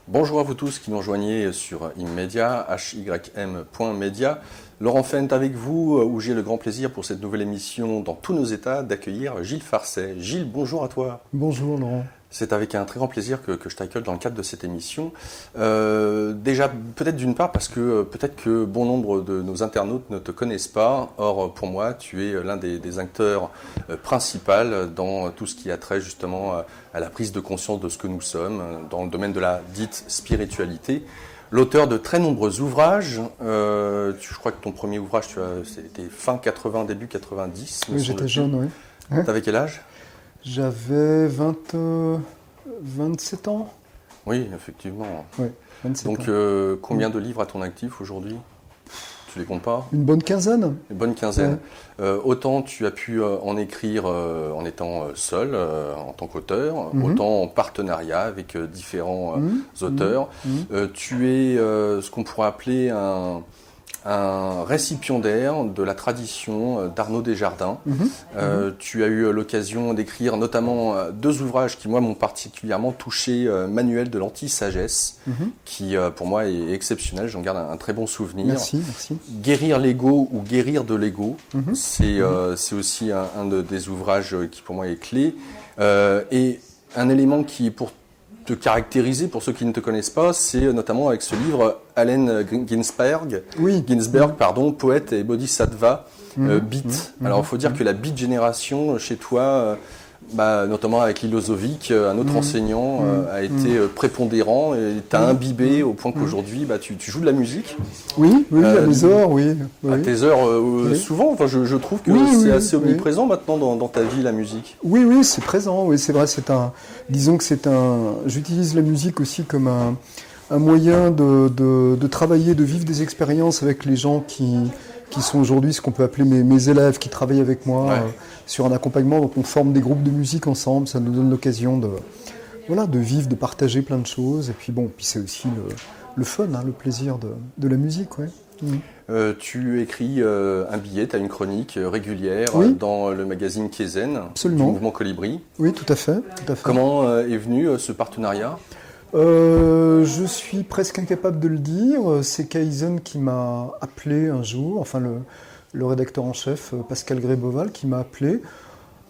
Bonjour à vous tous qui nous rejoignez sur Immedia, hym.media. Laurent Fent avec vous, où j'ai le grand plaisir pour cette nouvelle émission dans tous nos états d'accueillir Gilles Farcet. Gilles, bonjour à toi. Bonjour Laurent. C'est avec un très grand plaisir que je t'accueille dans le cadre de cette émission. Déjà, peut-être d'une part parce que peut-être que bon nombre de nos internautes ne te connaissent pas. Or, pour moi, tu es l'un des acteurs principaux dans tout ce qui a trait justement à la prise de conscience de ce que nous sommes, dans le domaine de la dite spiritualité. L'auteur de très nombreux ouvrages. Je crois que ton premier ouvrage, c'était fin 80, début 90. Oui, j'étais jeune, oui. T'avais quel âge ? J'avais 27 ans. Oui, effectivement. Oui, 27 Donc, ans. combien de livres à ton actif aujourd'hui ? Tu les comptes pas ? Une bonne quinzaine. Une bonne quinzaine. Ouais. Autant tu as pu en écrire en étant seul, en tant qu'auteur, autant en partenariat avec différents auteurs. Tu es ce qu'on pourrait appeler un récipiendaire de la tradition d'Arnaud Desjardins. Tu as eu l'occasion d'écrire notamment deux ouvrages qui, moi, m'ont particulièrement touché, Manuel de l'anti-sagesse, qui, pour moi, est exceptionnel. J'en garde un très bon souvenir. Merci. Guérir l'ego ou guérir de l'ego, c'est aussi un des ouvrages qui, pour moi, est clé. Et un élément qui est pour te caractériser, pour ceux qui ne te connaissent pas, c'est notamment avec ce livre Allen Ginsberg, poète et bodhisattva, Beat. Alors, il faut dire que la Beat génération, chez toi, notamment avec Ilozovic, un autre enseignant, a été prépondérant et t'as imbibé au point qu'aujourd'hui, tu joues de la musique. Oui, à mes heures, oui. À tes heures, souvent. Enfin, je trouve que c'est assez omniprésent maintenant dans ta vie, la musique. Oui, c'est présent. Oui, c'est vrai. Disons que j'utilise la musique aussi comme un moyen de travailler, de vivre des expériences avec les gens qui sont aujourd'hui ce qu'on peut appeler mes élèves, qui travaillent avec moi sur un accompagnement. Donc on forme des groupes de musique ensemble, ça nous donne l'occasion de vivre, de partager plein de choses. Et puis c'est aussi le fun, le plaisir de la musique. Ouais. Tu écris un billet, tu as une chronique régulière dans le magazine Kaizen, Absolument. Du mouvement Colibri. Oui, tout à fait. Comment est venu ce partenariat ? Je suis presque incapable de le dire. C'est Kaizen qui m'a appelé un jour, enfin le rédacteur en chef, Pascal Gréboval, qui m'a appelé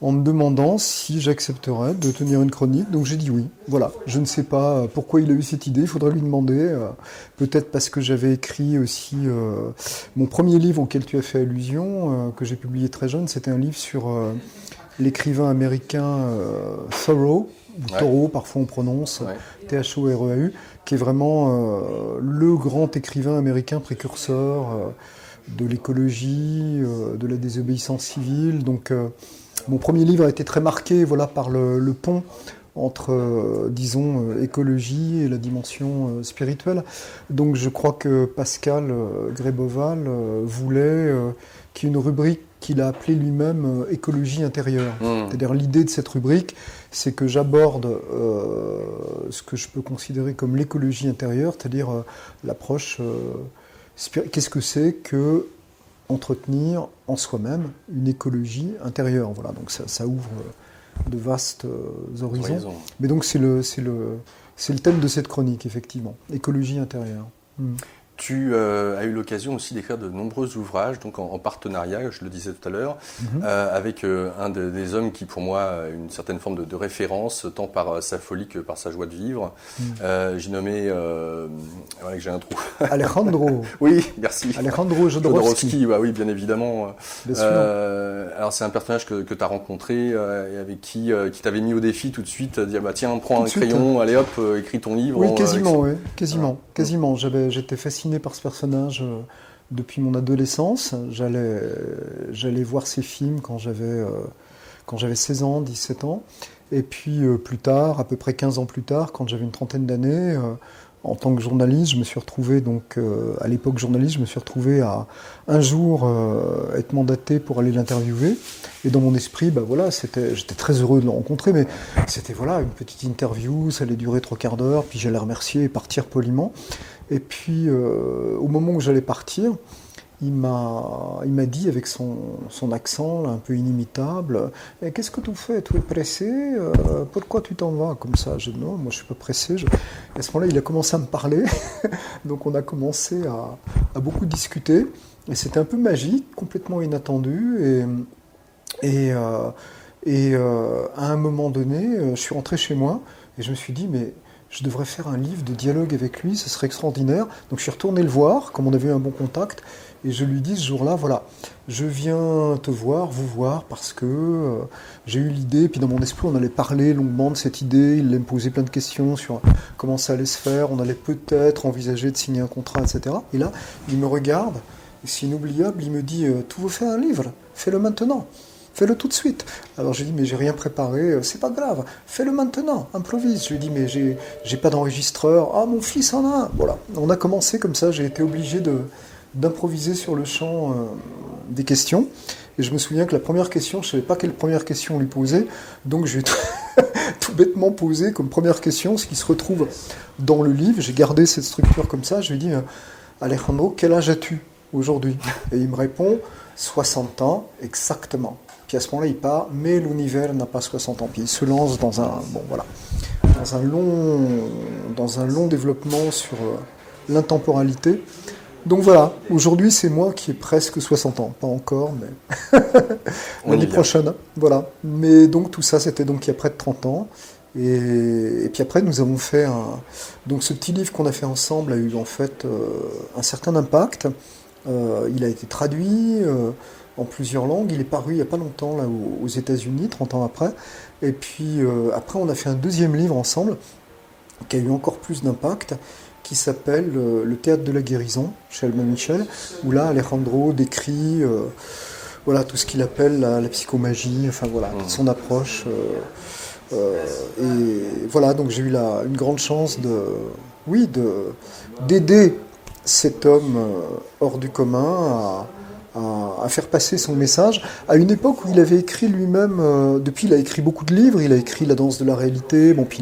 en me demandant si j'accepterais de tenir une chronique. Donc j'ai dit oui. Voilà. Je ne sais pas pourquoi il a eu cette idée, il faudrait lui demander. Peut-être parce que j'avais écrit aussi mon premier livre auquel tu as fait allusion, que j'ai publié très jeune. C'était un livre sur l'écrivain américain Thoreau, ou Thoreau, parfois on prononce, Thoreau, qui est vraiment le grand écrivain américain précurseur de l'écologie, de la désobéissance civile. Donc mon premier livre a été très marqué par le pont entre, écologie et la dimension spirituelle. Donc je crois que Pascal Gréboval voulait qu'il y ait une rubrique qu'il a appelée lui-même écologie intérieure. C'est-à-dire l'idée de cette rubrique, c'est que j'aborde ce que je peux considérer comme l'écologie intérieure, c'est-à-dire l'approche qu'est-ce que c'est que entretenir en soi-même une écologie intérieure. Voilà, donc ça ouvre de vastes horizons. Mais donc c'est le thème de cette chronique, effectivement, écologie intérieure. Tu as eu l'occasion aussi d'écrire de nombreux ouvrages, donc en partenariat, je le disais tout à l'heure, avec un des hommes qui, pour moi, a une certaine forme de référence, tant par sa folie que par sa joie de vivre. J'ai nommé... que j'ai un trou. Alejandro. Oui, merci. Alejandro Jodorowsky. Oui, bien évidemment. Alors, c'est un personnage que tu as rencontré et avec qui t'avait mis au défi tout de suite, dire tiens, prends un crayon, allez hop, écris ton livre. Oui, quasiment. J'étais fasciné par ce personnage depuis mon adolescence. J'allais voir ses films quand j'avais 16 ans, 17 ans. Et puis plus tard, à peu près 15 ans plus tard, quand j'avais une trentaine d'années, en tant que journaliste, je me suis retrouvé, à l'époque journaliste, je me suis retrouvé à un jour être mandaté pour aller l'interviewer. Et dans mon esprit, j'étais très heureux de le rencontrer, mais c'était une petite interview, ça allait durer 3/4 d'heure, puis j'allais remercier et partir poliment. Et puis, au moment où j'allais partir, il m'a dit avec son accent là, un peu inimitable, « Qu'est-ce que tu fais? Tu es pressé? Pourquoi tu t'en vas comme ça ?» J'ai dit « Non, moi je suis pas pressé. » À ce moment-là, il a commencé à me parler, donc on a commencé à beaucoup discuter, et c'était un peu magique, complètement inattendu, et à un moment donné, je suis rentré chez moi, et je me suis dit « Mais je devrais faire un livre de dialogue avec lui, ce serait extraordinaire. » Donc je suis retourné le voir, comme on avait eu un bon contact, et je lui dis ce jour-là, voilà, je viens te voir, vous voir, parce que j'ai eu l'idée, puis dans mon esprit on allait parler longuement de cette idée, il allait me poser plein de questions sur comment ça allait se faire, on allait peut-être envisager de signer un contrat, etc. Et là, il me regarde, et c'est inoubliable, il me dit « Tu veux faire un livre? Fais-le maintenant. Fais-le tout de suite. » Alors j'ai dit, mais j'ai rien préparé, c'est pas grave, fais-le maintenant, improvise. Je lui ai dit, mais j'ai pas d'enregistreur. Ah, mon fils en a un. Voilà, on a commencé comme ça, j'ai été obligé d'improviser sur le champ des questions. Et je me souviens que la première question, je savais pas quelle première question lui poser, donc j'ai tout bêtement posé comme première question, ce qui se retrouve dans le livre. J'ai gardé cette structure comme ça, je lui ai dit, Alejandro, quel âge as-tu aujourd'hui? Et il me répond, 60 ans, exactement. Puis à ce moment-là, il part, mais l'univers n'a pas 60 ans. Puis il se lance dans un long développement sur l'intemporalité. Donc voilà, aujourd'hui, c'est moi qui ai presque 60 ans. Pas encore, mais l'année prochaine. Voilà. Mais donc tout ça, c'était donc il y a près de 30 ans. Et puis après, nous avons fait donc ce petit livre qu'on a fait ensemble a eu en fait un certain impact. Il a été traduit en plusieurs langues. Il est paru il n'y a pas longtemps là, aux États-Unis, 30 ans après. Et puis après, on a fait un deuxième livre ensemble qui a eu encore plus d'impact, qui s'appelle Le théâtre de la guérison, chez Albin Michel, où là, Alejandro décrit voilà, tout ce qu'il appelle la psychomagie, enfin voilà, toute son approche. Et voilà, donc j'ai eu une grande chance d'aider cet homme hors du commun à faire passer son message à une époque où il avait écrit lui-même, depuis il a écrit beaucoup de livres, il a écrit La danse de la réalité, bon puis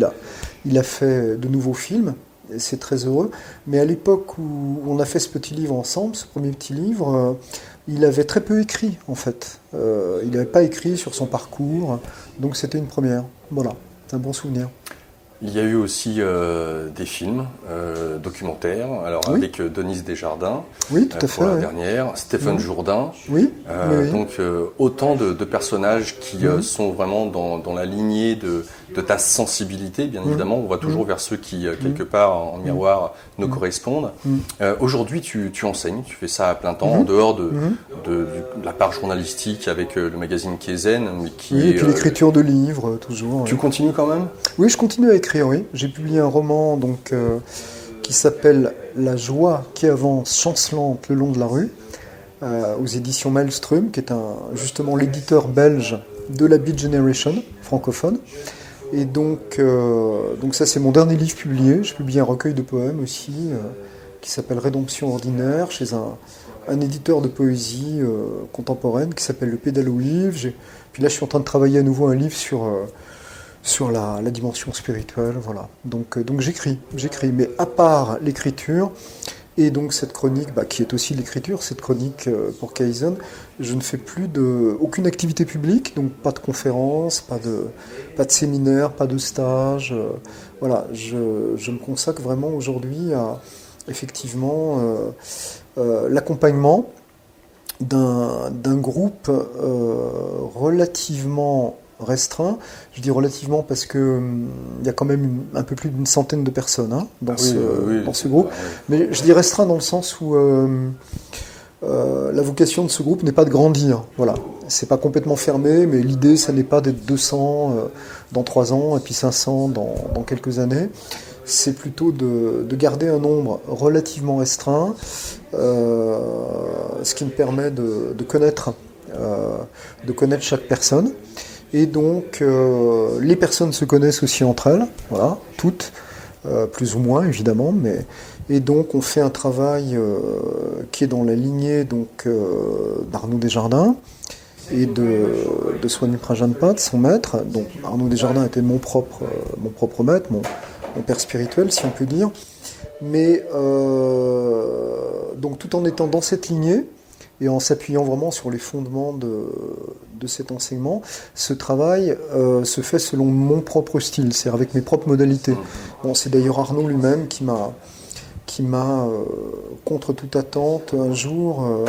il a fait de nouveaux films, et c'est très heureux, mais à l'époque où on a fait ce petit livre ensemble, ce premier petit livre, il avait très peu écrit en fait, il n'avait pas écrit sur son parcours, donc c'était une première, voilà, c'est un bon souvenir. Il y a eu aussi des films documentaires, alors oui. avec Denise Desjardins, oui, tout à fait, la dernière, Stéphane Jourdain, oui. Donc autant de personnages qui sont vraiment dans la lignée de ta sensibilité, bien évidemment, on va toujours vers ceux qui, quelque part, en miroir, nous correspondent. Aujourd'hui, tu enseignes, tu fais ça à plein temps, en dehors de la part journalistique avec le magazine Kaizen, mais et puis l'écriture de livres, toujours. Tu continues quand même? Oui, je continue à écrire, oui. J'ai publié un roman donc, qui s'appelle La joie qui avance chancelante le long de la rue, aux éditions Maelstrom, qui est justement l'éditeur belge de la Beat Generation francophone. Et donc ça, c'est mon dernier livre publié. J'ai publié un recueil de poèmes aussi, qui s'appelle Rédemption ordinaire, chez un éditeur de poésie contemporaine qui s'appelle Le Pédalo-Livre. Puis là, je suis en train de travailler à nouveau un livre sur la dimension spirituelle, voilà. Donc j'écris. Mais à part l'écriture, et donc cette chronique, qui est aussi l'écriture, cette chronique pour Kaizen, je ne fais plus aucune activité publique, donc pas de conférences, pas de séminaires, pas de stages. Voilà, je me consacre vraiment aujourd'hui à, effectivement, l'accompagnement d'un groupe relativement restreint. Je dis relativement parce que il y a quand même un peu plus d'une centaine de personnes dans ce groupe. Mais je dis restreint dans le sens où la vocation de ce groupe n'est pas de grandir. Voilà, c'est pas complètement fermé, mais l'idée, ça n'est pas d'être 200 dans 3 ans et puis 500 dans quelques années. C'est plutôt de garder un nombre relativement restreint, ce qui me permet de connaître chaque personne. Et donc, les personnes se connaissent aussi entre elles, voilà, toutes, plus ou moins évidemment, et donc on fait un travail qui est dans la lignée d'Arnaud Desjardins et de Swami Prajanpat, son maître. Donc Arnaud Desjardins était mon propre maître, mon père spirituel, si on peut dire. Mais donc tout en étant dans cette lignée, Et en s'appuyant vraiment sur les fondements de cet enseignement, ce travail se fait selon mon propre style, c'est-à-dire avec mes propres modalités. Bon, c'est d'ailleurs Arnaud lui-même qui m'a contre toute attente, un jour,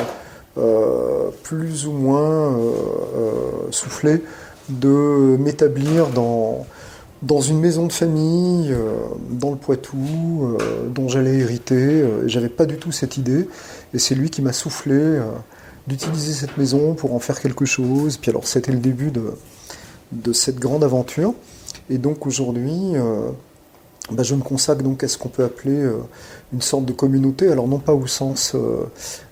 plus ou moins soufflé de m'établir dans une maison de famille, dans le Poitou, dont j'allais hériter. J'avais pas du tout cette idée, et c'est lui qui m'a soufflé d'utiliser cette maison pour en faire quelque chose. Puis alors, c'était le début de cette grande aventure. Et donc aujourd'hui, je me consacre donc à ce qu'on peut appeler une sorte de communauté. Alors non pas au sens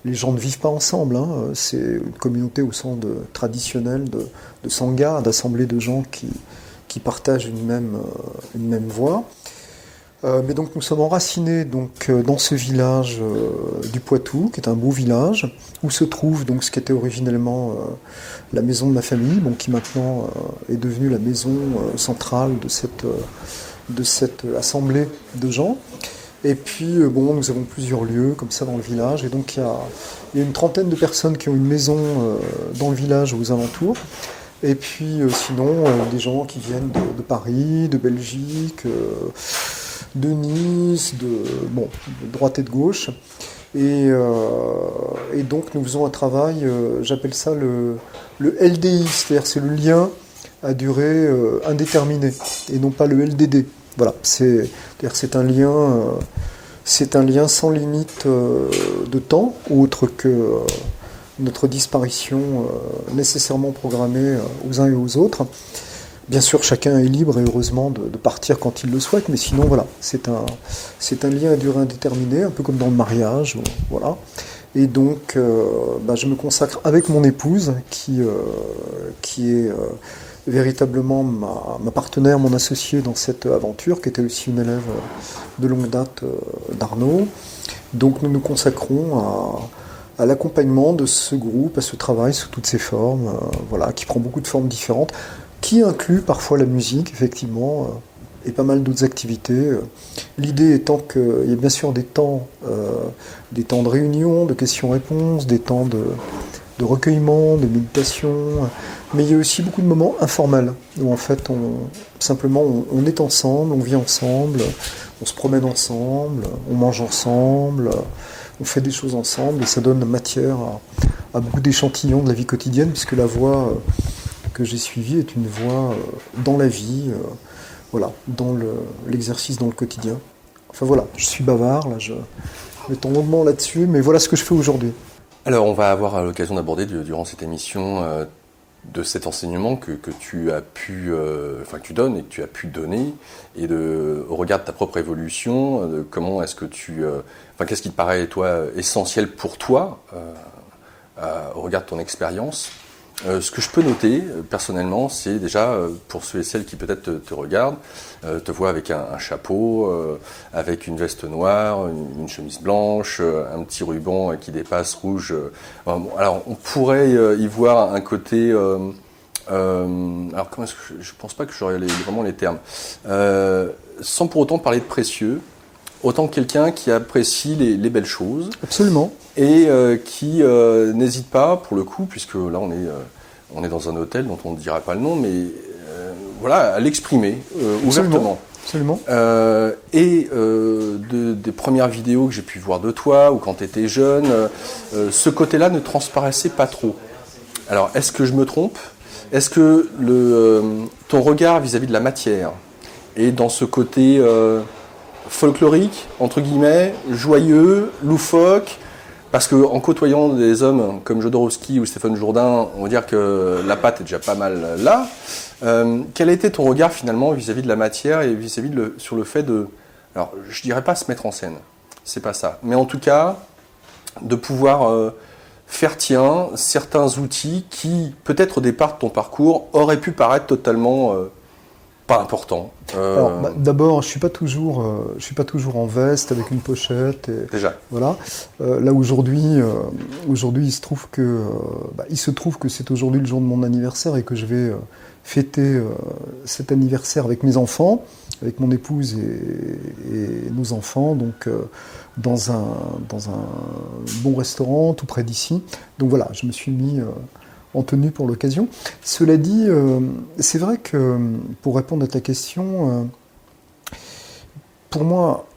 les gens ne vivent pas ensemble, hein, c'est une communauté au sens traditionnel de sangha, d'assemblée de gens qui partagent une même voie. Mais donc nous sommes enracinés donc dans ce village du Poitou, qui est un beau village, où se trouve donc ce qui était originellement la maison de ma famille, bon, qui maintenant est devenue la maison centrale de cette assemblée de gens. Et puis nous avons plusieurs lieux comme ça dans le village, et donc il y a une trentaine de personnes qui ont une maison dans le village aux alentours. Et puis sinon des gens qui viennent de Paris, de Belgique, de Nice, de droite et de gauche. Et donc nous faisons un travail, j'appelle ça le LDI, c'est-à-dire c'est le lien à durée indéterminée, et non pas le LDD. Voilà, c'est un lien sans limite de temps, autre que notre disparition nécessairement programmée aux uns et aux autres. Bien sûr, chacun est libre et heureusement de partir quand il le souhaite, mais sinon voilà, c'est un lien à durée indéterminée, un peu comme dans le mariage, voilà. Et donc, je me consacre avec mon épouse, qui est véritablement ma partenaire, mon associée dans cette aventure, qui était aussi une élève de longue date d'Arnaud. Donc nous nous consacrons à l'accompagnement de ce groupe, à ce travail sous toutes ses formes, qui prend beaucoup de formes différentes, qui inclut parfois la musique, effectivement, et pas mal d'autres activités. L'idée étant qu'il y a bien sûr des temps de réunion, de questions-réponses, des temps de recueillement, de méditation, mais il y a aussi beaucoup de moments informels, où en fait on est ensemble, on vit ensemble, on se promène ensemble, on mange ensemble, on fait des choses ensemble, et ça donne matière à beaucoup d'échantillons de la vie quotidienne, puisque la voie que j'ai suivie est une voie dans la vie, dans l'exercice, dans le quotidien. Enfin voilà, je suis bavard, là je m'étends longuement là-dessus, mais voilà ce que je fais aujourd'hui. Alors on va avoir l'occasion d'aborder durant cette émission de cet enseignement que tu as pu, que tu donnes et que tu as pu donner, et au regard de ta propre évolution, comment est-ce que qu'est-ce qui te paraît toi essentiel pour toi au regard de ton expérience. Ce que je peux noter personnellement, c'est déjà pour ceux et celles qui peut-être te regardent, te voient avec un chapeau, avec une veste noire, une chemise blanche, un petit ruban qui dépasse rouge. Alors on pourrait y voir un côté. Alors comment est-ce que je pense pas que j'aurais vraiment les termes, sans pour autant parler de précieux. Autant que quelqu'un qui apprécie les belles choses. Absolument. Et qui n'hésite pas, pour le coup, puisque là on est dans un hôtel dont on ne dira pas le nom, mais à l'exprimer ouvertement. Absolument. Des premières vidéos que j'ai pu voir de toi, ou quand tu étais jeune, ce côté-là ne transparaissait pas trop. Alors, est-ce que je me trompe ? Est-ce que ton regard vis-à-vis de la matière est dans ce côté folklorique, entre guillemets, joyeux, loufoque, parce qu'en côtoyant des hommes comme Jodorowsky ou Stéphane Jourdain, on va dire que la patte est déjà pas mal là. Quel a été ton regard finalement vis-à-vis de la matière et vis-à-vis sur le fait de... Alors, je dirais pas se mettre en scène, c'est pas ça, mais en tout cas, de pouvoir faire tien certains outils qui, peut-être au départ de ton parcours, auraient pu paraître totalement... pas important. Alors, d'abord, je suis pas toujours en veste avec une pochette. Déjà. Voilà. Là aujourd'hui, il se trouve que c'est aujourd'hui le jour de mon anniversaire et que je vais fêter cet anniversaire avec mes enfants, avec mon épouse et nos enfants, donc dans un bon restaurant tout près d'ici. Donc voilà, je me suis mis en tenue pour l'occasion. Cela dit, c'est vrai que pour répondre à ta question, pour moi,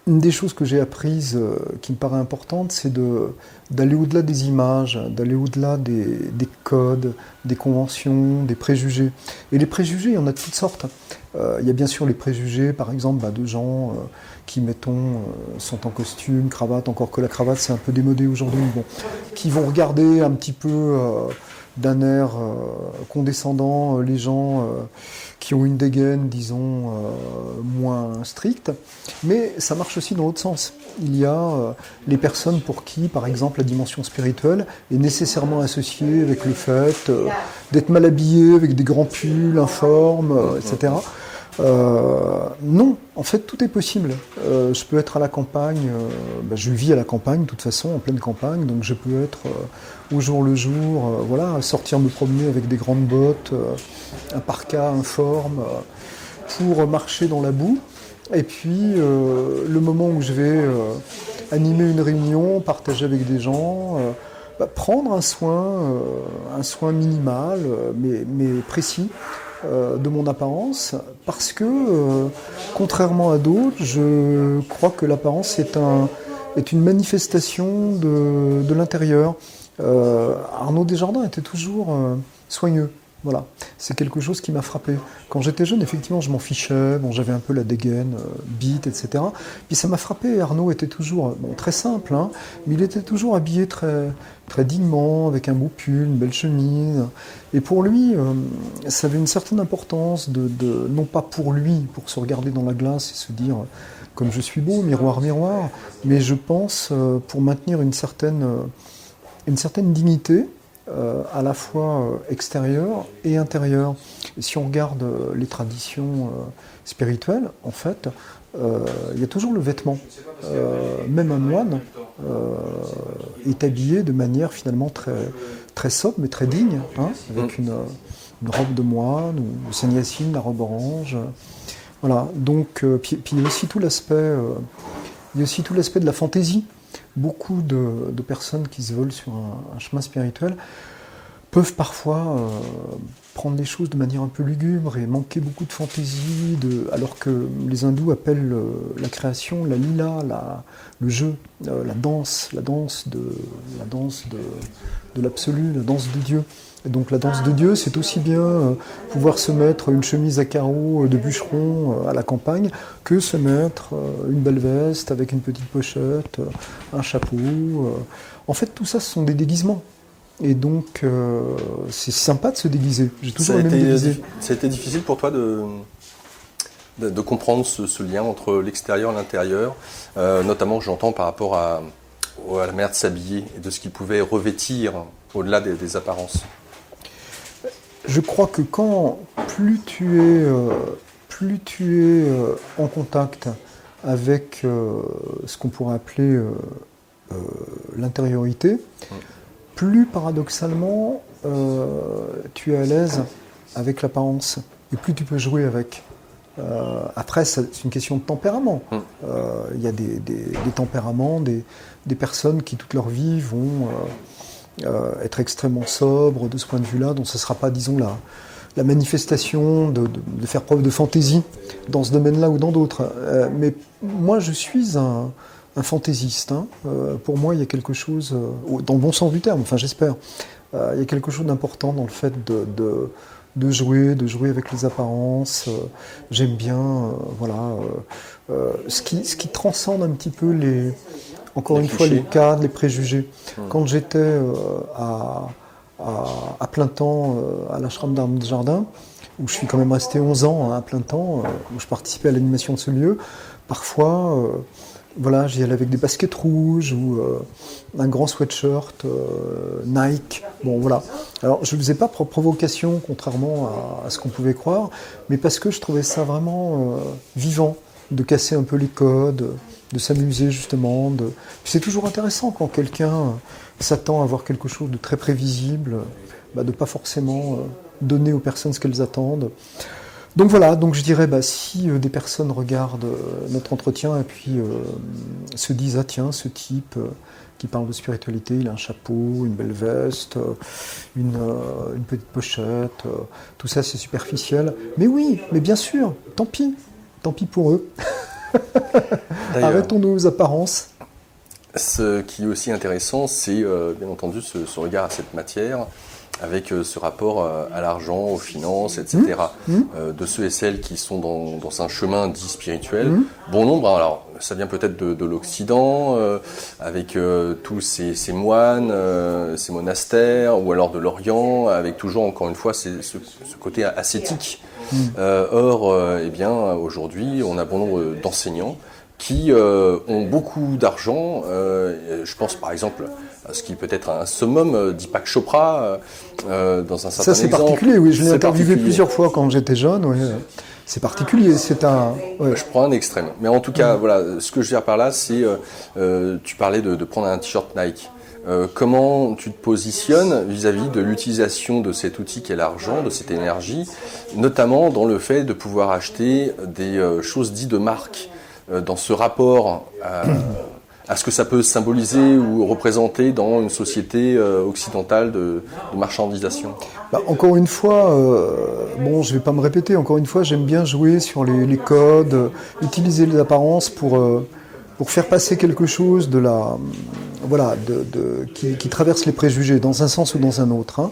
une des choses que j'ai apprises qui me paraît importante, c'est d'aller au-delà des images, d'aller au-delà des codes, des conventions, des préjugés. Et les préjugés, il y en a de toutes sortes. Il y a bien sûr les préjugés, par exemple, de gens qui, mettons, sont en costume, cravate, encore que la cravate c'est un peu démodé aujourd'hui, bon, qui vont regarder un petit peu d'un air condescendant les gens qui ont une dégaine, disons, moins stricte. Mais ça marche aussi dans l'autre sens. Il y a les personnes pour qui, par exemple, la dimension spirituelle est nécessairement associée avec le fait d'être mal habillé, avec des grands pulls, informes, etc. Non, en fait, tout est possible. Je peux être à la campagne, je vis à la campagne, de toute façon, en pleine campagne, donc je peux être au jour le jour, voilà, sortir me promener avec des grandes bottes, un parka informe, pour marcher dans la boue. Et puis, le moment où je vais animer une réunion, partager avec des gens, prendre un soin minimal, mais précis, de mon apparence, parce que, contrairement à d'autres, je crois que l'apparence est une manifestation de l'intérieur. Arnaud Desjardins était toujours soigneux. Voilà, c'est quelque chose qui m'a frappé. Quand j'étais jeune, effectivement, je m'en fichais, bon, j'avais un peu la dégaine, bite, etc. Puis ça m'a frappé, Arnaud était toujours, très simple, hein, mais il était toujours habillé très, très dignement, avec un beau pull, une belle chemise. Et pour lui, ça avait une certaine importance, non pas pour lui, pour se regarder dans la glace et se dire « comme je suis beau, miroir, miroir », mais je pense pour maintenir une certaine dignité, à la fois extérieure et intérieure. Et si on regarde les traditions spirituelles, en fait, il y a toujours le vêtement. Même un moine est habillé de manière finalement très, très sobre, mais très digne, hein, avec une robe de moine, ou Saint Hyacinthe, la robe orange. Voilà. Donc, puis il y a aussi tout l'aspect de la fantaisie. Beaucoup de personnes qui se volent sur un chemin spirituel peuvent parfois prendre les choses de manière un peu lugubre et manquer beaucoup de fantaisie, alors que les hindous appellent la création la lila, le jeu, la danse de l'absolu, la danse de Dieu. Et donc la danse de Dieu, c'est aussi bien pouvoir se mettre une chemise à carreaux de bûcheron à la campagne que se mettre une belle veste avec une petite pochette, un chapeau. En fait, tout ça, ce sont des déguisements. Et donc, c'est sympa de se déguiser. J'ai toujours aimé me déguiser. Ça a été difficile pour toi de comprendre ce lien entre l'extérieur et l'intérieur, notamment, j'entends, par rapport à la manière de s'habiller et de ce qu'il pouvait revêtir au-delà des apparences. Je crois que plus tu es en contact avec ce qu'on pourrait appeler l'intériorité, plus paradoxalement tu es à l'aise avec l'apparence et plus tu peux jouer avec. Après, c'est une question de tempérament. Il y a des tempéraments, des personnes qui toute leur vie vont être extrêmement sobres de ce point de vue-là, donc ce ne sera pas, disons, la manifestation de faire preuve de fantaisie dans ce domaine-là ou dans d'autres. Mais moi, je suis un fantaisiste. Hein. Pour moi, il y a quelque chose, dans le bon sens du terme, enfin j'espère, il y a quelque chose d'important dans le fait de jouer avec les apparences. J'aime bien, ce qui transcende un petit peu encore une fois, les cadres, les préjugés. Quand j'étais à plein temps à l'ashram d'Arnaud Desjardins, où je suis quand même resté 11 ans, hein, à plein temps, où je participais à l'animation de ce lieu, parfois, j'y allais avec des baskets rouges ou un grand sweatshirt Nike. Bon, voilà. Alors, je ne le faisais pas pour provocation, contrairement à ce qu'on pouvait croire, mais parce que je trouvais ça vraiment vivant, de casser un peu les codes, de s'amuser justement. Puis c'est toujours intéressant quand quelqu'un s'attend à voir quelque chose de très prévisible, de pas forcément donner aux personnes ce qu'elles attendent. Donc voilà, donc je dirais, si des personnes regardent notre entretien et puis se disent, ah tiens, ce type qui parle de spiritualité, il a un chapeau, une belle veste, une petite pochette, tout ça c'est superficiel. Mais oui, mais bien sûr, tant pis pour eux. Arrêtons nos apparences. Ce qui est aussi intéressant, c'est bien entendu ce regard à cette matière, avec ce rapport à l'argent, aux finances, etc. De ceux et celles qui sont dans un chemin dit spirituel. Bon nombre, alors ça vient peut-être de l'Occident, avec tous ces moines, ces monastères, ou alors de l'Orient, avec toujours, encore une fois, ce côté ascétique. Or, aujourd'hui, on a bon nombre d'enseignants qui ont beaucoup d'argent. Je pense par exemple à ce qui peut être un summum d'Deepak Chopra dans un certain exemple. Ça c'est particulier, oui, je l'ai interviewé plusieurs fois quand j'étais jeune. Ouais. C'est particulier, c'est un... Ouais. Je prends un extrême. Mais en tout cas, voilà, ce que je veux dire par là, c'est, tu parlais de prendre un t-shirt Nike. Comment tu te positionnes vis-à-vis de l'utilisation de cet outil qu'est l'argent, de cette énergie, notamment dans le fait de pouvoir acheter des choses dites de marque, dans ce rapport à ce que ça peut symboliser ou représenter dans une société occidentale de marchandisation. Encore une fois, je ne vais pas me répéter, encore une fois, j'aime bien jouer sur les codes, utiliser les apparences pour faire passer quelque chose qui traverse les préjugés, dans un sens ou dans un autre.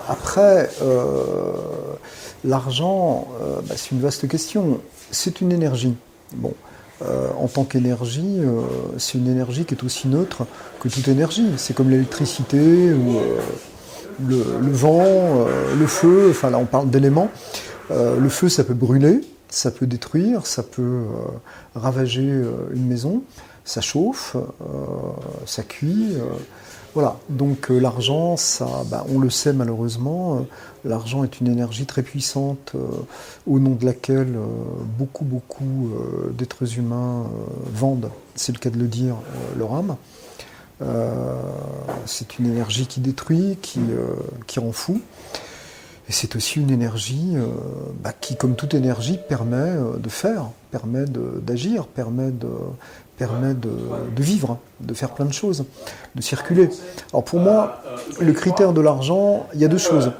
Après, l'argent, c'est une vaste question. C'est une énergie. Bon, en tant qu'énergie, c'est une énergie qui est aussi neutre que toute énergie. C'est comme l'électricité ou le vent, le feu. Enfin là, on parle d'éléments. Le feu, ça peut brûler, ça peut détruire, ça peut ravager une maison. Ça chauffe, ça cuit. Voilà. Donc l'argent, on le sait malheureusement. L'argent est une énergie très puissante au nom de laquelle beaucoup d'êtres humains vendent, c'est le cas de le dire, leur âme. C'est une énergie qui détruit, qui rend fou. Et c'est aussi une énergie qui, comme toute énergie, permet de faire, permet d'agir, permet de vivre, de faire plein de choses, de circuler. Alors pour moi, le critère de l'argent, il y a deux choses.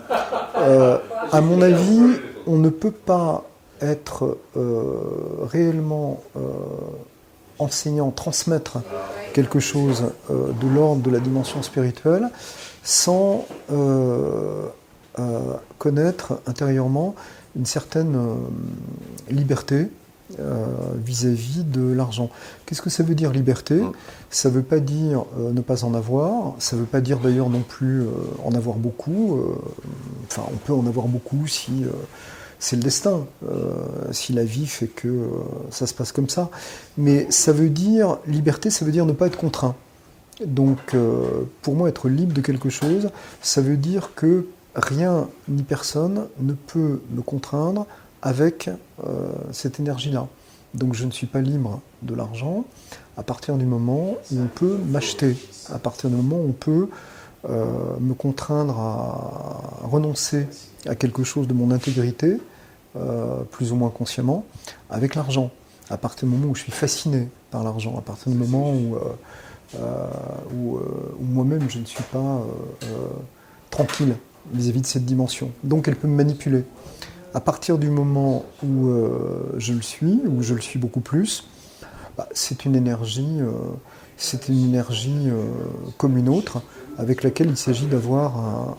À mon avis, on ne peut pas être réellement enseignant, transmettre quelque chose de l'ordre de la dimension spirituelle sans connaître intérieurement une certaine liberté vis-à-vis de l'argent. Qu'est-ce que ça veut dire liberté ? Ça ne veut pas dire ne pas en avoir, ça ne veut pas dire d'ailleurs non plus en avoir beaucoup. On peut en avoir beaucoup si c'est le destin, si la vie fait que ça se passe comme ça. Mais ça veut dire, liberté, ça veut dire ne pas être contraint. Donc pour moi, être libre de quelque chose, ça veut dire que rien ni personne ne peut me contraindre avec cette énergie-là. Donc je ne suis pas libre de l'argent à partir du moment où on peut m'acheter, à partir du moment où on peut me contraindre à renoncer à quelque chose de mon intégrité, plus ou moins consciemment, avec l'argent. À partir du moment où je suis fasciné par l'argent, à partir du moment où moi-même je ne suis pas tranquille vis-à-vis de cette dimension. Donc elle peut me manipuler. À partir du moment où je le suis, où je le suis beaucoup plus, c'est une énergie comme une autre, avec laquelle il s'agit d'avoir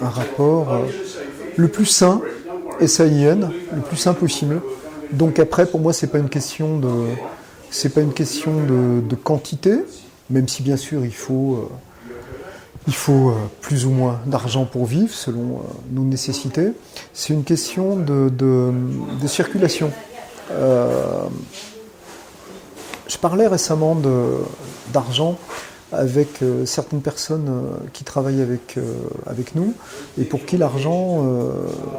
un rapport le plus sain, S-A-I-N, le plus sain possible. Donc après, pour moi, c'est pas une question de quantité, même si bien sûr il faut plus ou moins d'argent pour vivre, selon nos nécessités. C'est une question de circulation. Je parlais récemment d'argent avec certaines personnes qui travaillent avec nous et pour qui l'argent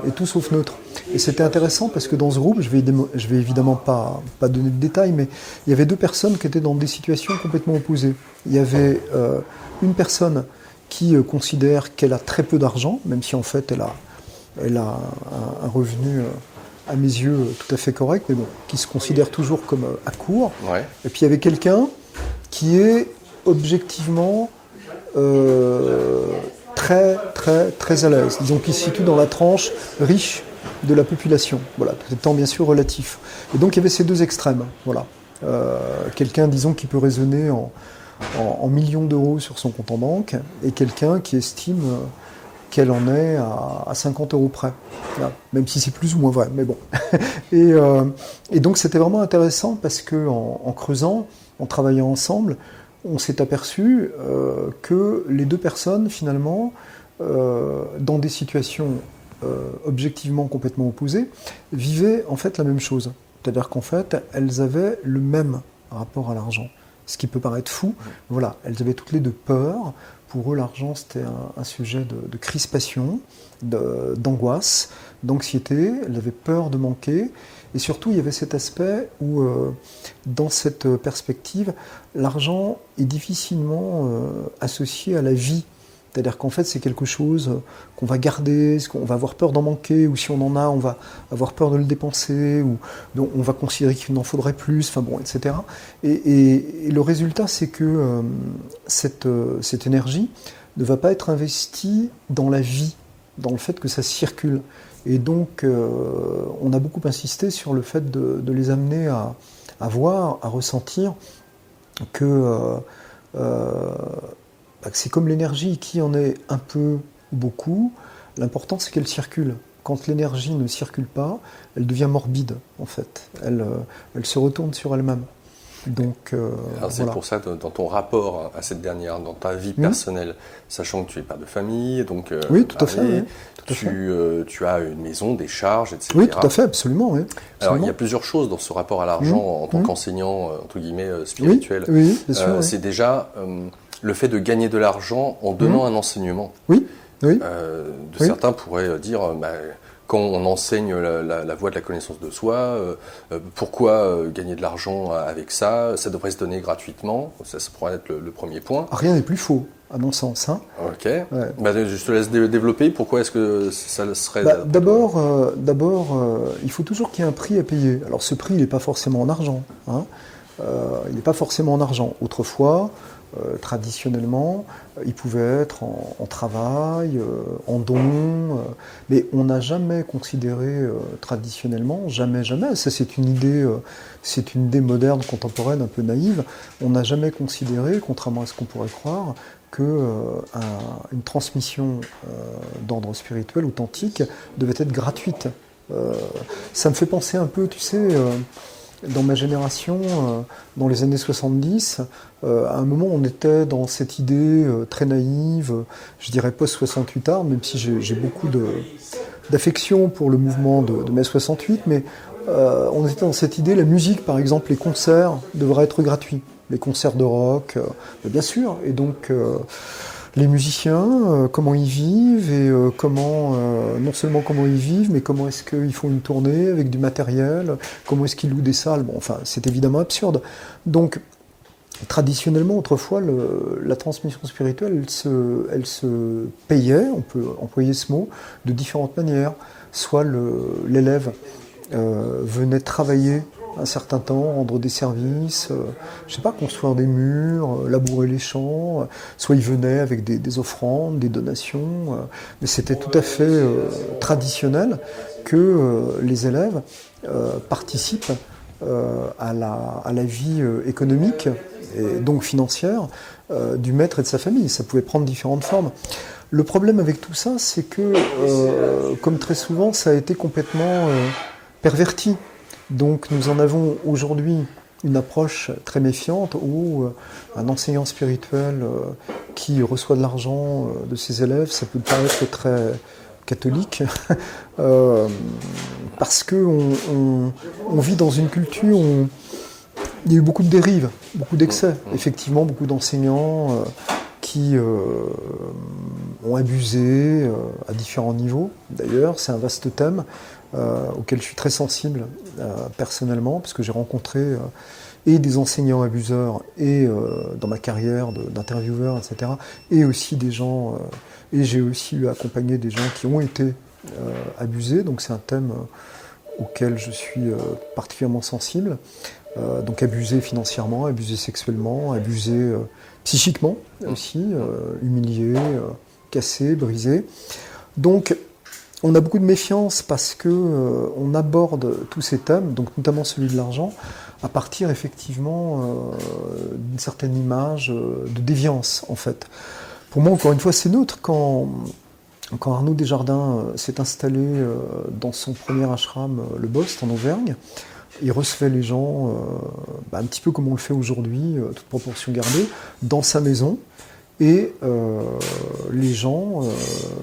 est tout sauf neutre. Et c'était intéressant parce que dans ce groupe, je vais évidemment pas donner de détails, mais il y avait deux personnes qui étaient dans des situations complètement opposées. Il y avait une personne qui considère qu'elle a très peu d'argent, même si en fait elle a un revenu à mes yeux tout à fait correct, mais bon, qui se considère toujours comme à court. Ouais. Et puis il y avait quelqu'un qui est objectivement très très très à l'aise, disons qu'il se situe dans la tranche riche de la population, voilà, tout étant bien sûr relatif. Et donc il y avait ces deux extrêmes, voilà. Quelqu'un, disons, qui peut raisonner en millions d'euros sur son compte en banque, et quelqu'un qui estime qu'elle en est à 50 euros près, voilà. Même si c'est plus ou moins vrai, mais bon. Et donc c'était vraiment intéressant parce que en creusant, en travaillant ensemble, on s'est aperçu que les deux personnes, finalement, dans des situations objectivement complètement opposées, vivaient en fait la même chose. C'est-à-dire qu'en fait, elles avaient le même rapport à l'argent. Ce qui peut paraître fou, voilà, elles avaient toutes les deux peur. Pour eux, l'argent, c'était un sujet de crispation, d'angoisse, d'anxiété. Elles avaient peur de manquer. Et surtout, il y avait cet aspect où, dans cette perspective, l'argent est difficilement associé à la vie. C'est-à-dire qu'en fait, c'est quelque chose qu'on va garder, qu'on va avoir peur d'en manquer, ou si on en a, on va avoir peur de le dépenser, ou donc on va considérer qu'il en faudrait plus, enfin bon, etc. Et le résultat, c'est que cette énergie ne va pas être investie dans la vie, dans le fait que ça circule. Et donc, on a beaucoup insisté sur le fait de les amener à voir, à ressentir que c'est comme l'énergie qui en est un peu ou beaucoup. L'important, c'est qu'elle circule. Quand l'énergie ne circule pas, elle devient morbide, en fait. Elle se retourne sur elle-même. Donc, alors c'est pour ça, dans ton rapport à cette dernière, dans ta vie personnelle, sachant que tu es père de famille, donc oui, tout à fait. Oui, tout à fait. Tu as une maison, des charges, etc. Oui, tout à fait, absolument. Oui, absolument. Alors il y a plusieurs choses dans ce rapport à l'argent en tant qu'enseignant, entre guillemets, spirituel. Oui, bien sûr. C'est déjà le fait de gagner de l'argent en donnant un enseignement. Oui, oui. Certains pourraient dire, quand on enseigne la voie de la connaissance de soi, pourquoi gagner de l'argent avec ça? Ça devrait se donner gratuitement. Ça pourrait être le premier point. Rien n'est plus faux, à mon sens. Hein. Ok. Ouais. Je te laisse développer. Pourquoi est-ce que ça serait... D'abord, il faut toujours qu'il y ait un prix à payer. Alors ce prix, il n'est pas forcément en argent. Hein. Il n'est pas forcément en argent. Autrefois, traditionnellement, il pouvait être en travail, en don, mais on n'a jamais considéré traditionnellement, jamais, ça c'est une idée moderne, contemporaine, un peu naïve, on n'a jamais considéré, contrairement à ce qu'on pourrait croire, qu'une transmission d'ordre spirituel authentique devait être gratuite. Ça me fait penser un peu, tu sais... Dans ma génération, dans les années 70, à un moment on était dans cette idée très naïve, je dirais post-68 art, même si j'ai beaucoup d'affection pour le mouvement de mai 68, mais on était dans cette idée, la musique par exemple, les concerts devraient être gratuits, les concerts de rock, bien sûr, et donc... les musiciens, comment ils vivent et non seulement comment ils vivent, mais comment est-ce qu'ils font une tournée avec du matériel, comment est-ce qu'ils louent des salles. Bon, enfin, c'est évidemment absurde. Donc, traditionnellement, autrefois, la transmission spirituelle, elle se payait, on peut employer ce mot, de différentes manières. Soit l'élève venait travailler un certain temps, rendre des services, je sais pas, construire des murs, labourer les champs, soit ils venaient avec des offrandes, des donations, mais c'était tout à fait traditionnel que les élèves participent à la vie économique et donc financière du maître et de sa famille. Ça pouvait prendre différentes formes. Le problème avec tout ça, c'est que, comme très souvent, ça a été complètement perverti. Donc nous en avons aujourd'hui une approche très méfiante où un enseignant spirituel qui reçoit de l'argent de ses élèves, ça peut paraître très catholique, parce qu'on vit dans une culture où il y a eu beaucoup de dérives, beaucoup d'excès, effectivement beaucoup d'enseignants qui ont abusé à différents niveaux. D'ailleurs, c'est un vaste thème auquel je suis très sensible personnellement, parce que j'ai rencontré et des enseignants abuseurs, et dans ma carrière d'intervieweur, etc., et aussi des gens, et j'ai aussi eu à accompagner des gens qui ont été abusés, donc c'est un thème auquel je suis particulièrement sensible. Donc abusés financièrement, abusés sexuellement, abusés psychiquement aussi, humiliés, cassés, brisés. Donc on a beaucoup de méfiance parce que on aborde tous ces thèmes, donc notamment celui de l'argent, à partir effectivement d'une certaine image de déviance en fait. Pour moi, encore une fois, c'est neutre quand Arnaud Desjardins s'est installé dans son premier ashram, le Bost, en Auvergne. Il recevait les gens un petit peu comme on le fait aujourd'hui, toute proportion gardée, dans sa maison. Et les gens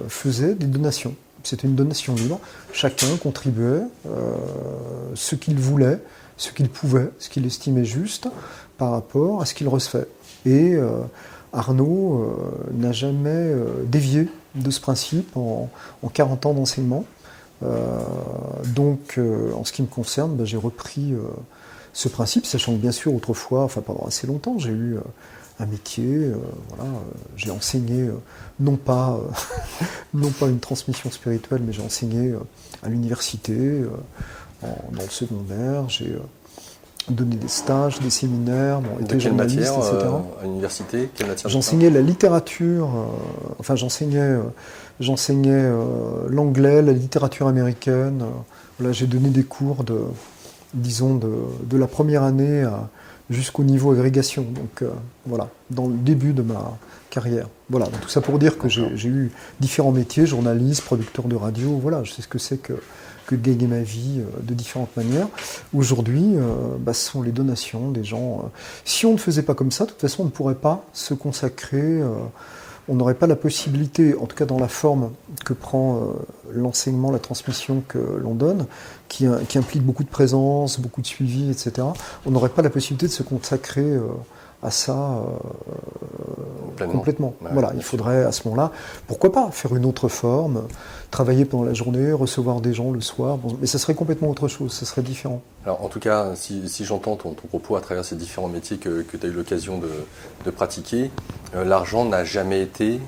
faisaient des donations. C'était une donation libre. Chacun contribuait ce qu'il voulait, ce qu'il pouvait, ce qu'il estimait juste par rapport à ce qu'il recevait. Et Arnaud n'a jamais dévié de ce principe en 40 ans d'enseignement. Donc, en ce qui me concerne, j'ai repris ce principe, sachant que bien sûr, autrefois, enfin pendant assez longtemps, j'ai eu un métier, j'ai enseigné, non pas une transmission spirituelle, mais j'ai enseigné à l'université, dans le secondaire, j'ai donné des stages, des séminaires, été journaliste, etc. À l'université, quelle matière? J'enseignais la littérature, j'enseignais l'anglais, la littérature américaine. Voilà, j'ai donné des cours de la première année jusqu'au niveau agrégation. Donc voilà, dans le début de ma carrière. Voilà, donc, tout ça pour dire que j'ai eu différents métiers, journaliste, producteur de radio. Voilà, je sais ce que c'est que de gagner ma vie de différentes manières. Aujourd'hui, ce sont les donations des gens. Si on ne faisait pas comme ça, de toute façon, on ne pourrait pas se consacrer. On n'aurait pas la possibilité, en tout cas dans la forme que prend l'enseignement, la transmission que l'on donne, qui implique beaucoup de présence, beaucoup de suivi, etc. On n'aurait pas la possibilité de se consacrer à ça complètement. Voilà, il faudrait à ce moment-là, pourquoi pas, faire une autre forme, travailler pendant la journée, recevoir des gens le soir, mais ça serait complètement autre chose, ça serait différent. Alors en tout cas, si j'entends ton propos à travers ces différents métiers que tu as eu l'occasion de pratiquer, l'argent n'a jamais été